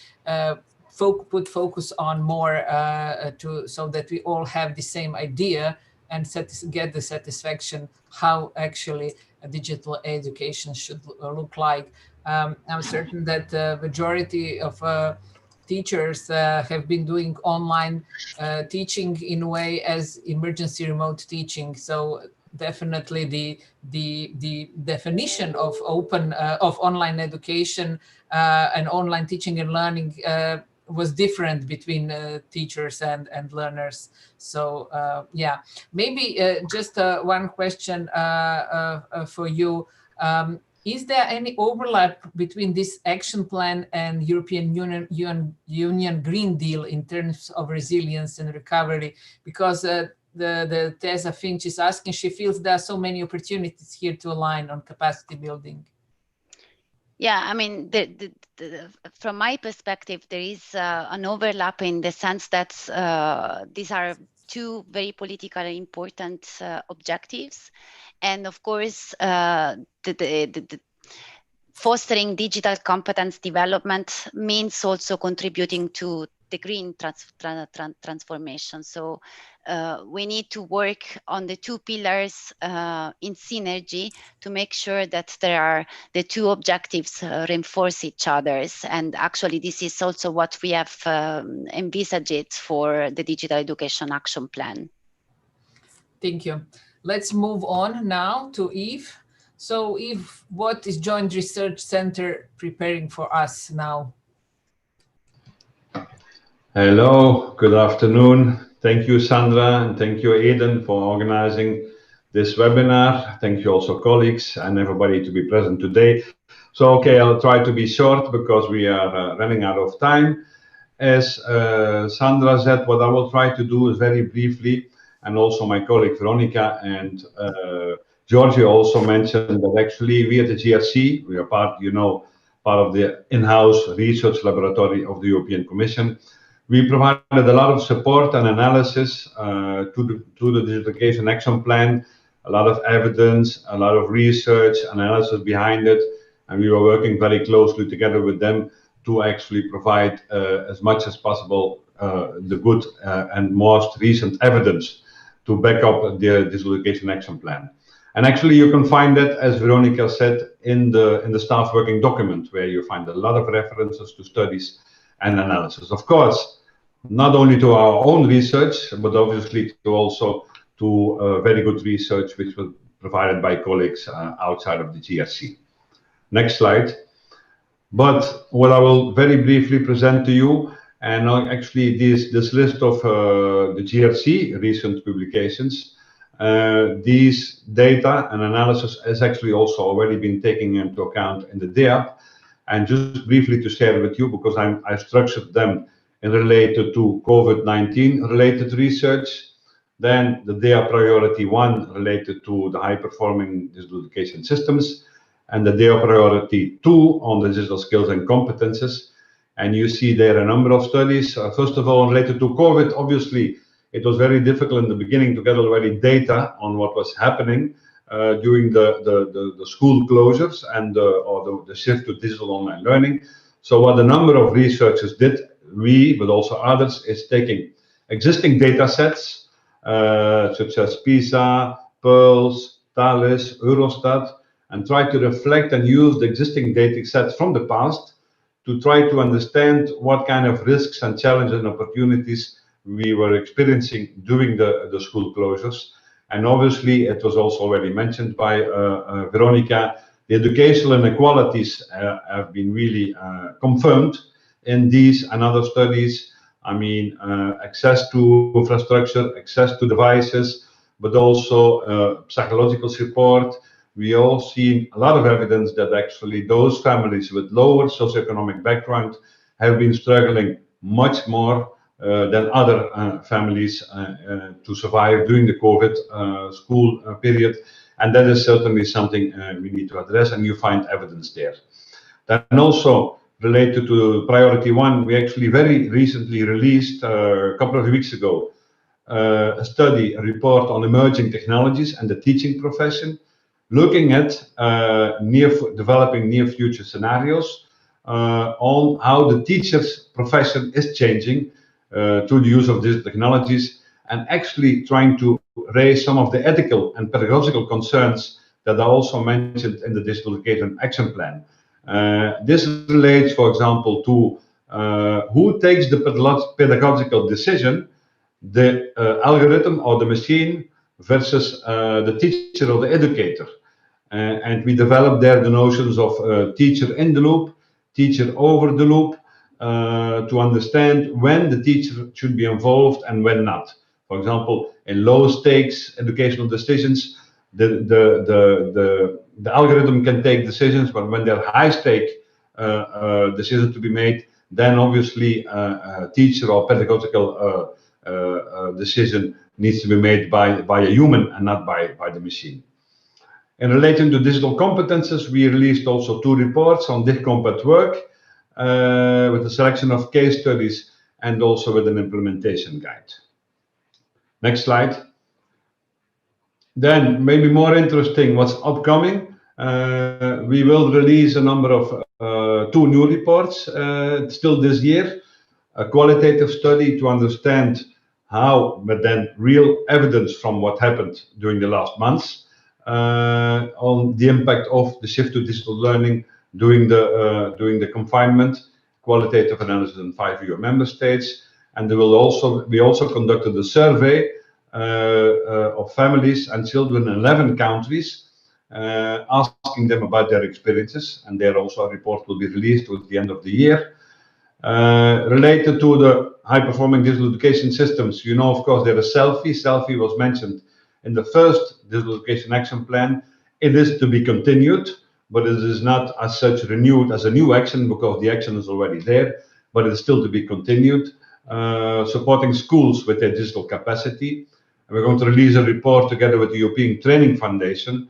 put focus on more so that we all have the same idea and get the satisfaction how actually a digital education should look like. I'm certain that the majority of teachers have been doing online teaching in a way as emergency remote teaching. So definitely the definition of online education and online teaching and learning was different between teachers and learners. So yeah, maybe just one question for you. Is there any overlap between this action plan and European Union Green Deal in terms of resilience and recovery? Because the Tessa Finch is asking, she feels there are so many opportunities here to align on capacity building. Yeah, I mean, from my perspective, there is an overlap in the sense that these are two very politically important objectives. And of course, fostering digital competence development means also contributing to the green transformation. So we need to work on the two pillars in synergy to make sure that the two objectives reinforce each other's. And actually, this is also what we have envisaged for the Digital Education Action Plan. Thank you. Let's move on now to Eve. So Eve, what is Joint Research Center preparing for us now? Hello, good afternoon. Thank you, Sandra, and thank you, Eden, for organizing this webinar. Thank you also, colleagues, and everybody to be present today. So, okay, I'll try to be short because we are running out of time. As Sandra said, what I will try to do is very briefly, and also my colleague Veronica and Georgi also mentioned that actually we at the GRC, we are part of the in-house research laboratory of the European Commission. We provided a lot of support and analysis to the Digital Education Action Plan, a lot of evidence, a lot of research, analysis behind it, and we were working very closely together with them to actually provide as much as possible the good and most recent evidence to back up the Digital Education Action Plan. And actually, you can find that, as Veronica said, in the staff working document, where you find a lot of references to studies and analysis. Of course, not only to our own research, but obviously also to very good research which was provided by colleagues outside of the GRC. Next slide. But what I will very briefly present to you, and actually this list of the GRC recent publications, these data and analysis has actually also already been taken into account in the DEAP. And just briefly to share with you, because I structured them in related to COVID-19 related research, then the DEA Priority 1 related to the high-performing digital education systems, and the DEA Priority 2 on the digital skills and competences. And you see there a number of studies. First of all, related to COVID, obviously, it was very difficult in the beginning to get already data on what was happening during the school closures and the shift to digital online learning. So what a number of researchers did, we, but also others, is taking existing data sets, such as PISA, PIRLS, TALIS, Eurostat, and try to reflect and use the existing data sets from the past to try to understand what kind of risks and challenges and opportunities we were experiencing during the school closures. And obviously, it was also already mentioned by Veronica, the educational inequalities have been really confirmed in these and other studies. I mean, access to infrastructure, access to devices, but also psychological support. We all see a lot of evidence that actually those families with lower socioeconomic background have been struggling much more than other families to survive during the COVID school period. And that is certainly something we need to address, and you find evidence there. Then also related to Priority 1, we actually very recently released a couple of weeks ago a report on emerging technologies and the teaching profession, looking at developing near future scenarios on how the teacher's profession is changing through the use of these technologies, and actually trying to raise some of the ethical and pedagogical concerns that are also mentioned in the Digital Education Action Plan. This relates, for example, to who takes the pedagogical decision, the algorithm or the machine versus the teacher or the educator. And we developed there the notions of teacher in the loop, teacher over the loop, to understand when the teacher should be involved and when not. For example, in low stakes educational decisions, the algorithm can take decisions, but when there are high stake decisions to be made, then obviously a teacher or pedagogical decision needs to be made by a human and not by the machine. In relating to digital competences, we released also 2 reports on DigComp at work, with a selection of case studies and also with an implementation guide. Next slide. Then, maybe more interesting, what's upcoming. We will release a number of 2 new reports still this year. A qualitative study to understand how, but then real evidence from what happened during the last months on the impact of the shift to digital learning during the confinement. Qualitative analysis in 5 EU member states, and we also conducted a survey of families and children in 11 countries, asking them about their experiences, and there also a report will be released towards the end of the year. Related to the high-performing digital education systems, you know, of course, there is Selfie. Selfie was mentioned in the first Digital Education Action Plan. It is to be continued, but it is not as such renewed as a new action because the action is already there, but it is still to be continued. Supporting schools with their digital capacity. And we're going to release a report together with the European Training Foundation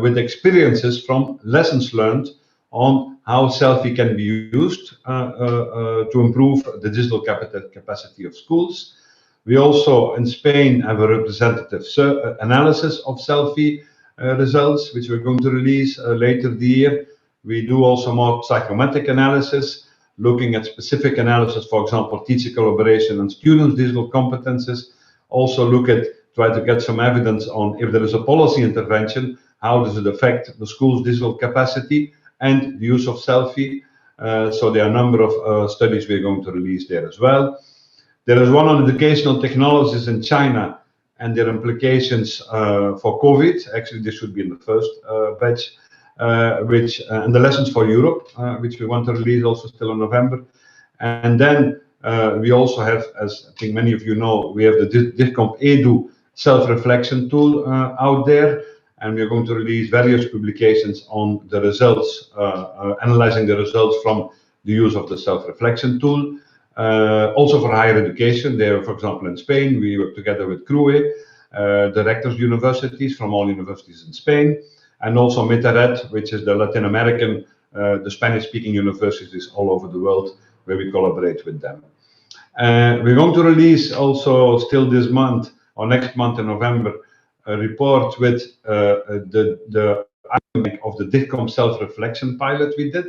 with experiences from lessons learned on how Selfie can be used to improve the digital capacity of schools. We also, in Spain, have a representative analysis of Selfie results, which we're going to release later the year. We do also more psychometric analysis, looking at specific analysis, for example, teacher collaboration and students' digital competences. Also try to get some evidence on if there is a policy intervention, how does it affect the school's digital capacity and the use of Selfie. So there are a number of studies we're going to release there as well. There is one on educational technologies in China and their implications for COVID. Actually, this should be in the first batch, and the lessons for Europe, which we want to release also still in November. And then we also have, as I think many of you know, we have the DigComp Edu self-reflection tool out there, and we're going to release various publications on the results, analyzing the results from the use of the self-reflection tool. Also for higher education, there, for example, in Spain, we work together with CRUE, directors universities from all universities in Spain, and also Metared, which is the Latin American, the Spanish-speaking universities all over the world, where we collaborate with them. We're going to release also still this month, or next month in November, a report with the of the DigComp self-reflection pilot we did.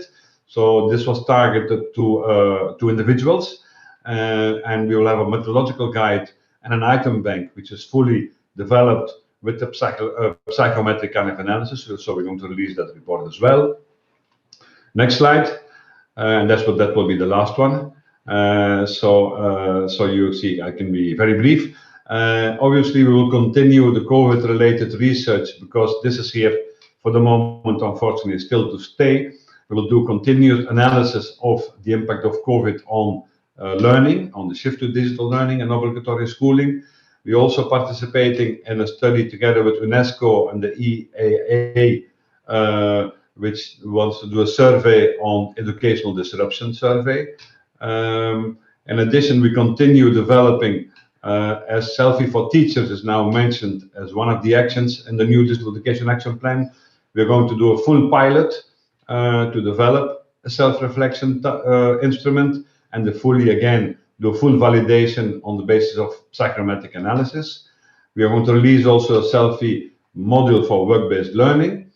So this was targeted to individuals, and we will have a methodological guide and an item bank, which is fully developed with the psychometric kind of analysis. So we're going to release that report as well. Next slide, and that will be the last one. So you see, I can be very brief. Obviously, we will continue the COVID-related research because this is here for the moment, unfortunately, still to stay. We will do continuous analysis of the impact of COVID on learning, on the shift to digital learning and obligatory schooling. We're also participating in a study together with UNESCO and the EAA, which wants to do a survey on educational disruption survey. In addition, we continue developing, as Selfie for Teachers is now mentioned as one of the actions in the new Digital Education Action Plan. We're going to do a full pilot to develop a self-reflection instrument and do a full validation on the basis of psychometric analysis. We are going to release also a Selfie module for work-based learning.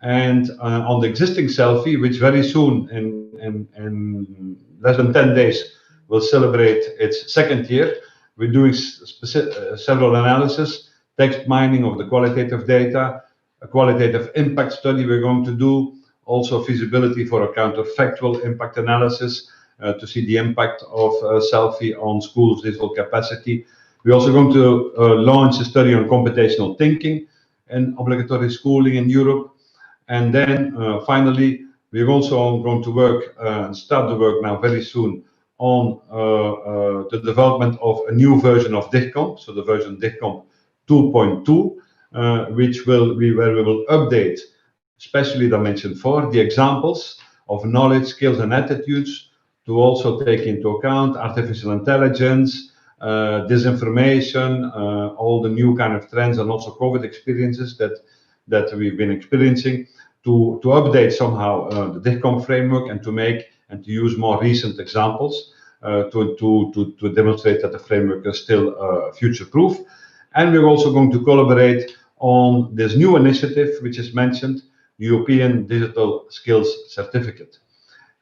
And on the existing Selfie, which very soon, in less than 10 days, will celebrate its second year, we're doing several analysis, text mining of the qualitative data, a qualitative impact study we're going to do, also feasibility for a counterfactual impact analysis to see the impact of Selfie on schools' digital capacity. We're also going to launch a study on computational thinking and obligatory schooling in Europe. And then finally, we're also going to work and start the work now very soon on the development of a new version of DIGCOMP, so the version DIGCOMP 2.2, where we will update, especially dimension 4, the examples of knowledge, skills, and attitudes, to also take into account artificial intelligence, disinformation, all the new kind of trends, and also COVID experiences that we've been experiencing, to update somehow the DIGCOMP framework and to use more recent examples to demonstrate that the framework is still future-proof. And we're also going to collaborate on this new initiative, which is mentioned, European Digital Skills Certificate.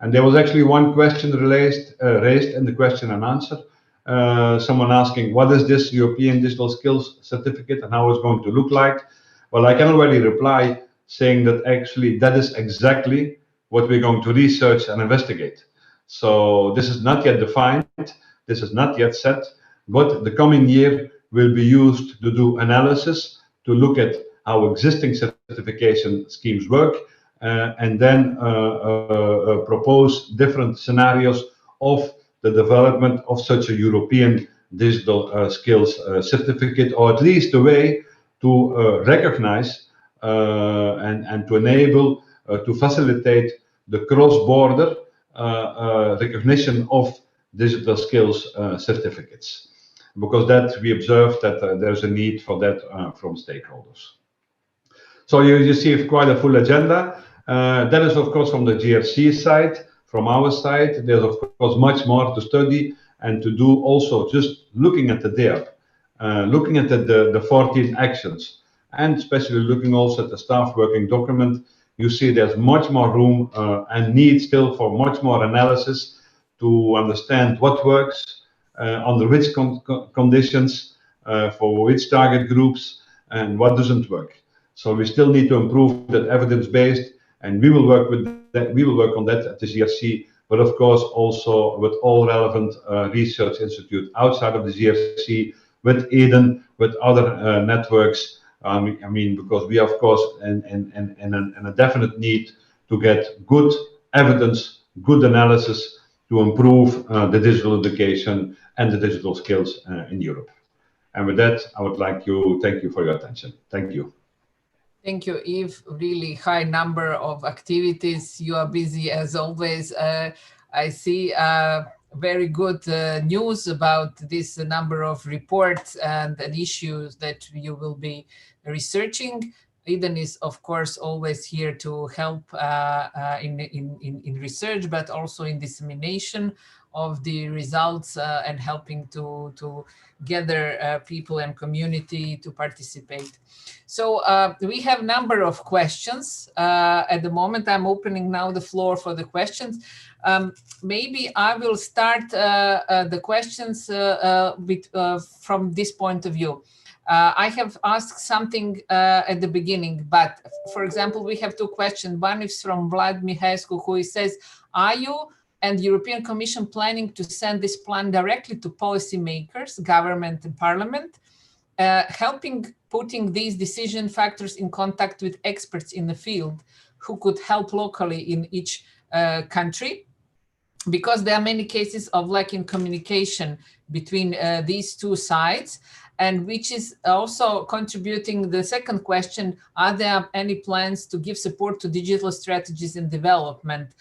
And there was actually one question raised in the question and answer. Someone asking, what is this European Digital Skills Certificate and how it's going to look like? Well, I can already reply saying that actually that is exactly what we're going to research and investigate. So this is not yet defined, this is not yet set, but the coming year will be used to do analysis, to look at how existing certification schemes work, and then propose different scenarios of the development of such a European digital skills certificate, or at least a way to recognize and to enable, to facilitate the cross-border recognition of digital skills certificates, because that we observe that there's a need for that from stakeholders. So you see quite a full agenda. That is, of course, from the GRC side. From our side, there's, of course, much more to study and to do also just looking at the DEAP, looking at the 14 actions, and especially looking also at the staff working document. You see there's much more room and need still for much more analysis to understand what works, under which conditions, for which target groups, and what doesn't work. So we still need to improve that evidence-based, and we will work with that. We will work on that at the GRC, but of course also with all relevant research institutes outside of the GRC, with Eden, with other networks. I mean, because we are, of course, in a definite need to get good evidence, good analysis to improve the digital education and the digital skills in Europe. And with that, I would like to thank you for your attention. Thank you. Thank you, Yves. Really high number of activities. You are busy as always. I see very good news about this number of reports and issues that you will be researching. Eden is, of course, always here to help in research, but also in dissemination of the results and helping to gather people and community to participate. So we have a number of questions. At the moment, I'm opening now the floor for the questions. Maybe I will start the questions from this point of view. I have asked something at the beginning, but for example, we have two questions. One is from Vlad Mihescu, who says, are you and the European Commission planning to send this plan directly to policymakers, government and parliament, helping putting these decision factors in contact with experts in the field who could help locally in each country? Because there are many cases of lacking communication between these two sides, and which is also contributing the second question, are there any plans to give support to digital strategies in development?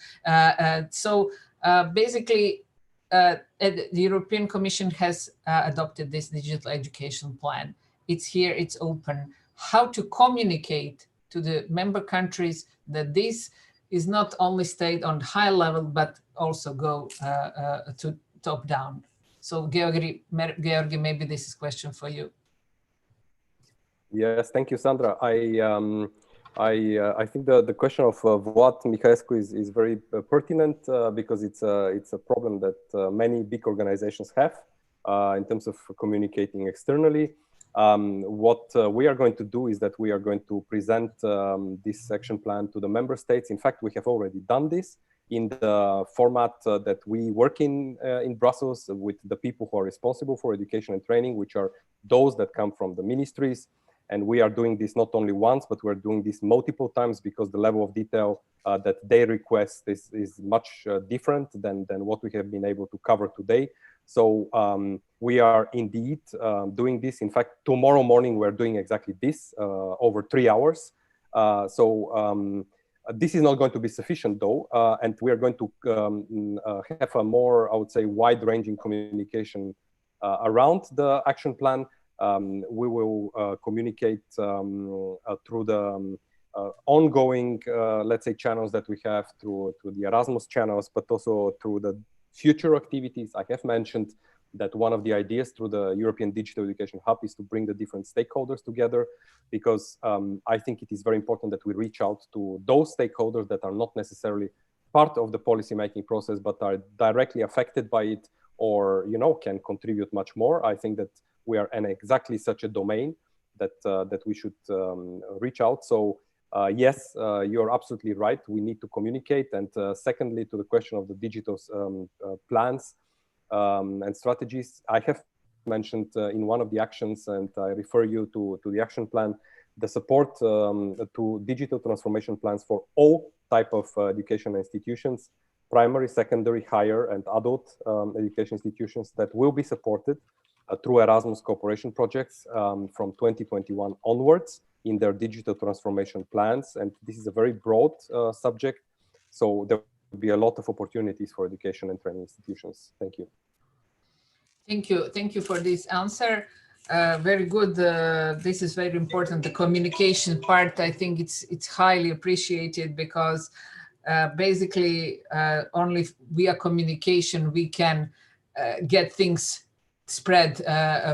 Basically, the European Commission has adopted this digital education plan. It's here, it's open. How to communicate to the member countries that this is not only stayed on high level, but also go to top down. So Georgi, maybe this is a question for you. Yes, thank you, Sandra. I think the question of Vlad Mihescu is very pertinent because it's a problem that many big organizations have in terms of communicating externally. What we are going to do is that we are going to present this action plan to the member states. In fact, we have already done this in the format that we work in Brussels with the people who are responsible for education and training, which are those that come from the ministries. And we are doing this not only once, but we're doing this multiple times because the level of detail that they request is much different than what we have been able to cover today. So we are indeed doing this. In fact, tomorrow morning, we're doing exactly this over 3 hours. This is not going to be sufficient though, and we are going to have a more, I would say, wide-ranging communication around the action plan. We will communicate through the ongoing, let's say, channels that we have through the Erasmus channels, but also through the future activities. I have mentioned that one of the ideas through the European Digital Education Hub is to bring the different stakeholders together, because I think it is very important that we reach out to those stakeholders that are not necessarily part of the policy-making process, but are directly affected by it, or can contribute much more. I think that we are in exactly such a domain that we should reach out. So yes, you're absolutely right. We need to communicate. And secondly, to the question of the digital plans and strategies, I have mentioned in one of the actions, and I refer you to the action plan, the support to digital transformation plans for all type of education institutions, primary, secondary, higher, and adult education institutions that will be supported through Erasmus cooperation projects from 2021 onwards in their digital transformation plans. And this is a very broad subject. So there will be a lot of opportunities for education and training institutions. Thank you. Thank you. Thank you for this answer. Very good. This is very important. The communication part, I think it's highly appreciated, because basically only via communication we can get things spread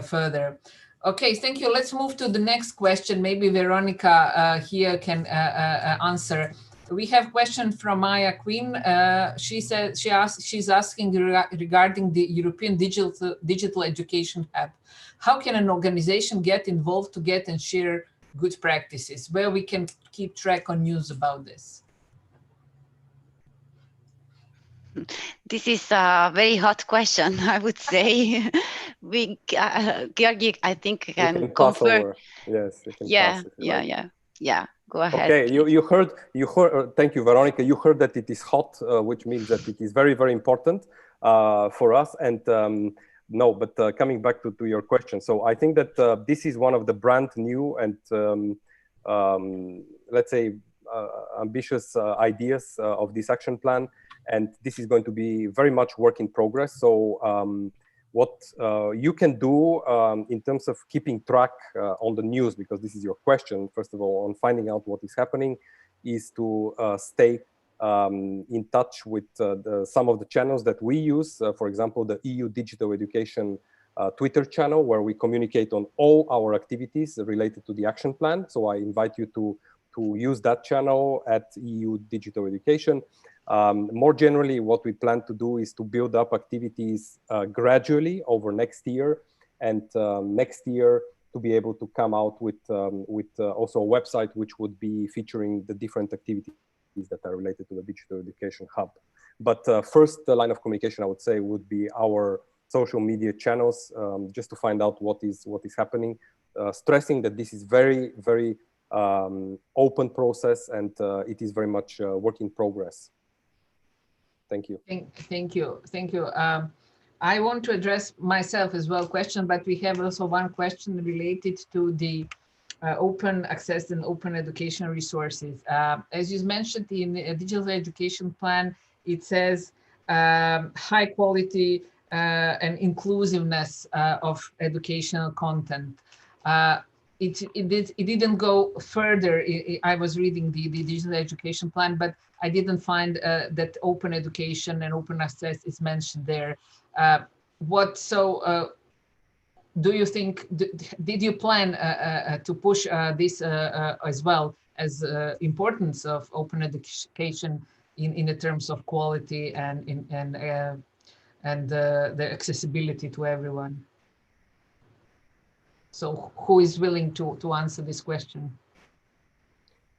further. Okay, thank you. Let's move to the next question. Maybe Veronica here can answer. We have a question from Maya Quinn. She said she's asking regarding the European Digital Education Hub. How can an organization get involved to get and share good practices, where we can keep track on news about this? This is a very hot question, I would say. Georgi, I think can confirm. Yes, pass it, yeah. Go ahead. Okay, you heard. Thank you, Veronica. You heard that it is hot, which means that it is very, very important for us. And no, but coming back to your question, so I think that this is one of the brand new and let's say ambitious ideas of this action plan, and this is going to be very much work in progress. So what you can do in terms of keeping track on the news, because this is your question, first of all, on finding out what is happening, is to stay in touch with some of the channels that we use. For example, the EU Digital Education Twitter channel, where we communicate on all our activities related to the action plan. So I invite you to use that channel at EU Digital Education. More generally, what we plan to do is to build up activities gradually over next year, and next year to be able to come out with also a website which would be featuring the different activities that are related to the Digital Education Hub. But first line of communication, I would say, would be our social media channels, just to find out what is happening, stressing that this is very, very open process, and it is very much work in progress. Thank you. Thank you. I want to address myself as well question, but we have also one question related to the open access and open educational resources. As you mentioned in the digital education plan, it says high quality and inclusiveness of educational content. It didn't go further. I was reading the digital education plan, but I didn't find that open education and open access is mentioned there. Do you think, did you plan to push this as well as importance of open education in the terms of quality and the accessibility to everyone? So who is willing to answer this question?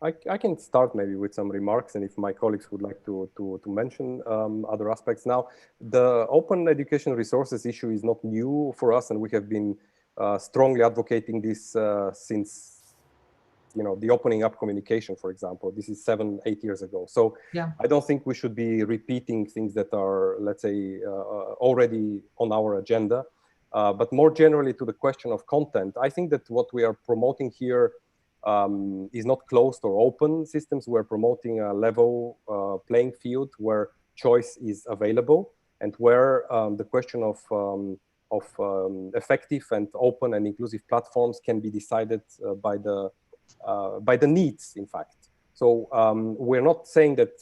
I can start maybe with some remarks, and if my colleagues would like to mention other aspects. Now, the open education resources issue is not new for us, and we have been strongly advocating this since, you know, the opening up communication, for example. This is 7-8 years ago. So yeah. I don't think we should be repeating things that are, let's say, already on our agenda. But more generally to the question of content, I think that what we are promoting here is not closed or open systems. We're promoting a level playing field where choice is available, and where the question of effective and open and inclusive platforms can be decided by the needs, in fact. So we're not saying that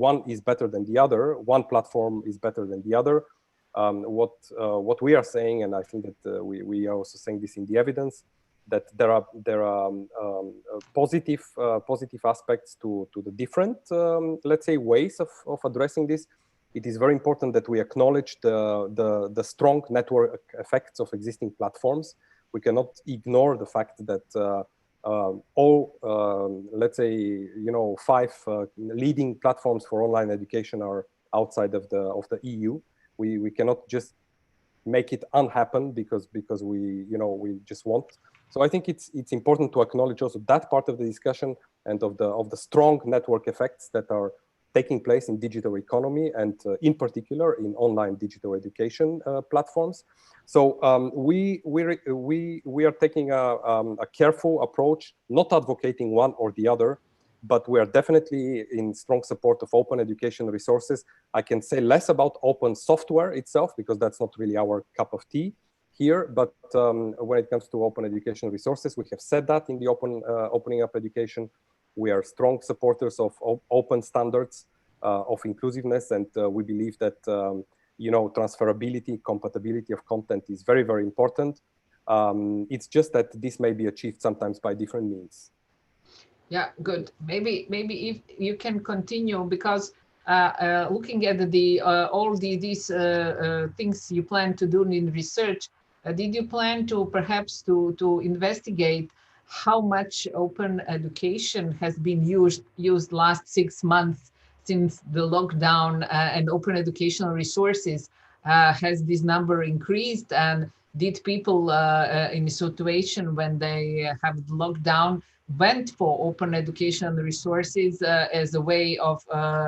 one is better than the other, one platform is better than the other. What we are saying, and I think that we are also saying this in the evidence, that there are positive aspects to the different, let's say, ways of addressing this. It is very important that we acknowledge the strong network effects of existing platforms. We cannot ignore the fact that all, let's say, you know, 5 leading platforms for online education are outside of the EU. We cannot just make it unhappen because we, you know, we just want. So I think it's important to acknowledge also that part of the discussion, and of the strong network effects that are taking place in digital economy, and in particular in online digital education platforms. So we are taking a careful approach, not advocating one or the other, but we are definitely in strong support of open education resources. I can say less about open software itself, because that's not really our cup of tea here. But when it comes to open education resources, we have said that in the opening up education. We are strong supporters of open standards, of inclusiveness, and we believe that you know, transferability, compatibility of content is very, very important. It's just that this may be achieved sometimes by different means. Yeah, good. Maybe if you can continue, because looking at all these things you plan to do in research, did you plan to perhaps to investigate how much open education has been used last 6 months since the lockdown, and open educational resources? Has this number increased? And did people in a situation when they have lockdown went for open educational resources as a way of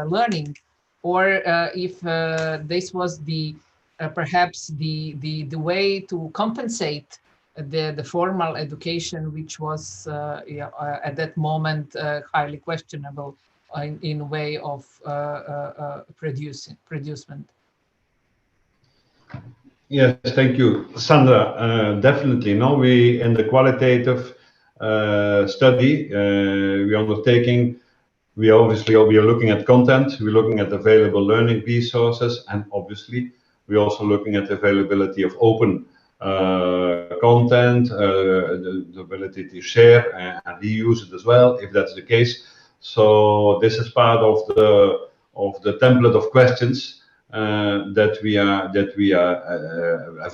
learning, or if this was perhaps the way to compensate the formal education, which was at that moment highly questionable in way of producement. Yes, thank you, Sandra. Definitely, no, we in the qualitative study we are undertaking, we are looking at content, we're looking at available learning resources, and obviously we're also looking at the availability of open content, the ability to share and reuse it as well, if that's the case. So this is part of the template of questions that we have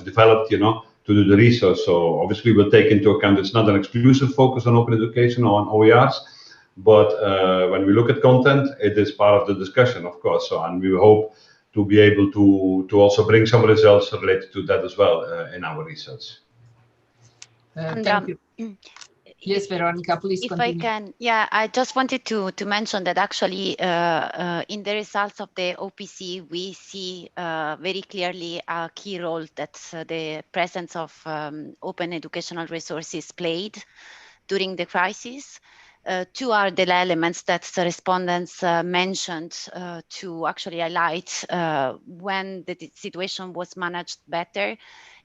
developed, you know, to do the research. So obviously we'll take into account it's not an exclusive focus on open education or on OERs, but when we look at content, it is part of the discussion, of course. So, and we hope to be able to also bring some results related to that as well in our research. Thank you. Yes, Veronica, please continue. If I can, yeah, I just wanted to mention that actually in the results of the OPC, we see very clearly a key role that the presence of open educational resources played during the crisis. 2 are the elements that the respondents mentioned to actually highlight when the situation was managed better.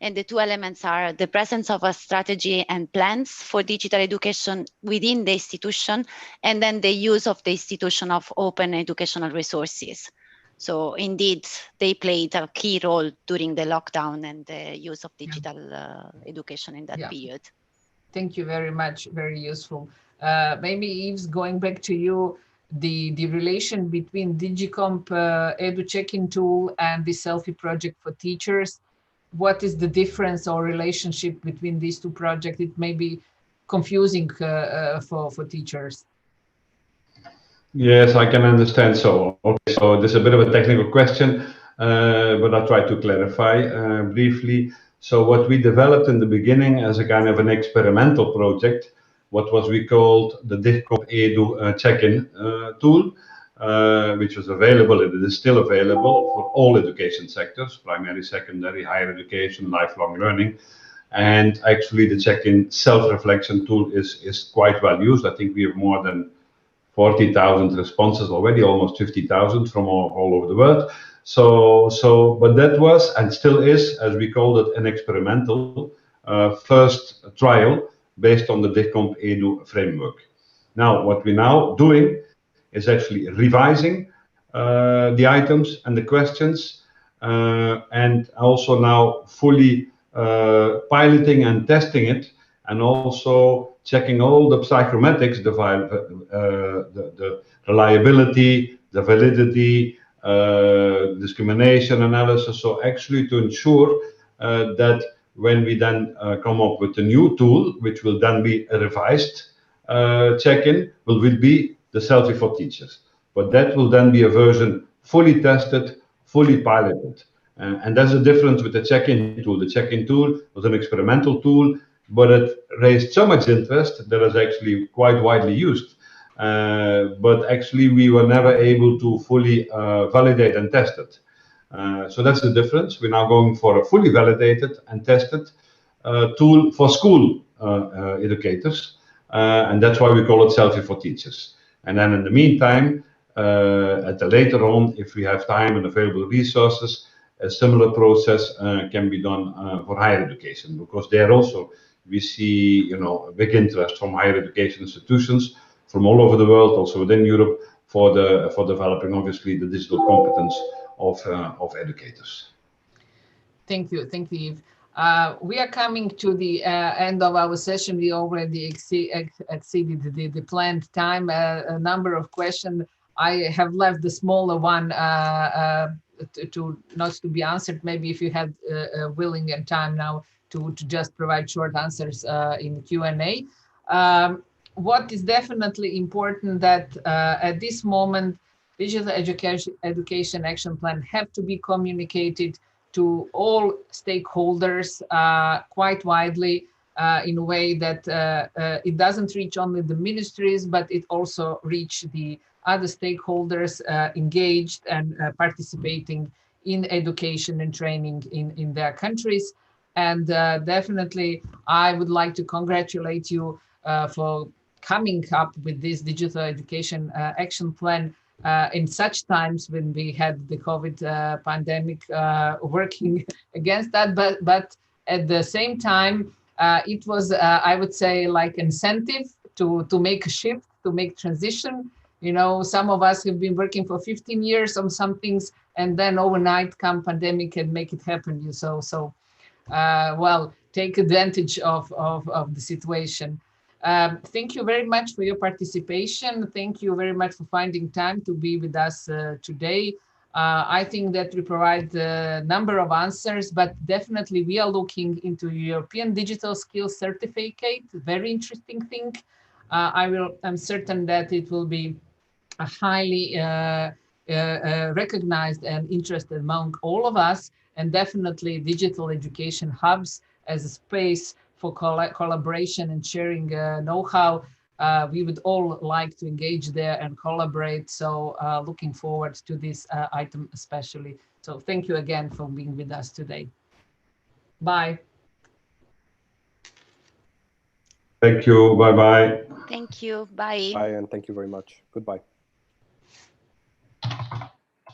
And the 2 elements are the presence of a strategy and plans for digital education within the institution, and then the use of the institution of open educational resources. So indeed, they played a key role during the lockdown and the use of digital education in that period. Thank you very much, very useful. Maybe Yves, going back to you, the relation between Digicomp edu-checking tool and the Selfie project for teachers. What is the difference or relationship between these 2 projects? It may be confusing for teachers. Yes, I can understand. So, okay, so this is a bit of a technical question, but I'll try to clarify briefly. So what we developed in the beginning as a kind of an experimental project, what was we called the DIGCOMP Edu check-in tool, which was available, and it is still available for all education sectors, primary, secondary, higher education, lifelong learning. And actually the check-in self-reflection tool is quite well used. I think we have more than 40,000 responses already, almost 50,000 from all over the world. But that was and still is, as we called it, an experimental first trial based on the DIGCOMP Edu framework. Now, what we're now doing is actually revising the items and the questions, and also now fully piloting and testing it, and also checking all the psychometrics, the reliability, the validity, discrimination analysis. So actually to ensure that when we then come up with a new tool, which will then be a revised check-in, will be the Selfie for Teachers. But that will then be a version fully tested, fully piloted. And that's the difference with the check-in tool. The check-in tool was an experimental tool, but it raised so much interest that it's actually quite widely used. But actually, we were never able to fully validate and test it. So that's the difference. We're now going for a fully validated and tested tool for school educators. And that's why we call it Selfie for Teachers. And then in the meantime, later on, if we have time and available resources, a similar process can be done for higher education, because there also we see, a big interest from higher education institutions from all over the world, also within Europe, for developing obviously the digital competence of educators. Thank you, Yves. We are coming to the end of our session. We already exceeded the planned time. A number of questions. I have left the smaller one not to be answered. Maybe if you have willing and time now to just provide short answers in Q&A. What is definitely important that at this moment, digital education action plan have to be communicated to all stakeholders quite widely in a way that it doesn't reach only the ministries, but it also reach the other stakeholders engaged and participating in education and training in their countries. And definitely, I would like to congratulate you for coming up with this digital education action plan in such times when we had the COVID pandemic working against that. But at the same time, it was, I would say, like incentive to make a shift, to make transition. Some of us have been working for 15 years on some things, and then overnight come pandemic and make it happen. Well, take advantage of the situation. Thank you very much for your participation. Thank you very much for finding time to be with us today. I think that we provide a number of answers, but definitely we are looking into European Digital Skills Certificate, very interesting thing. I'm certain that it will be a highly recognized and interested among all of us, and definitely digital education hubs as a space for collaboration and sharing know-how. We would all like to engage there and collaborate. So looking forward to this item especially. So thank you again for being with us today. Bye. Thank you. Bye-bye. Thank you. Bye. Bye, and thank you very much. Goodbye.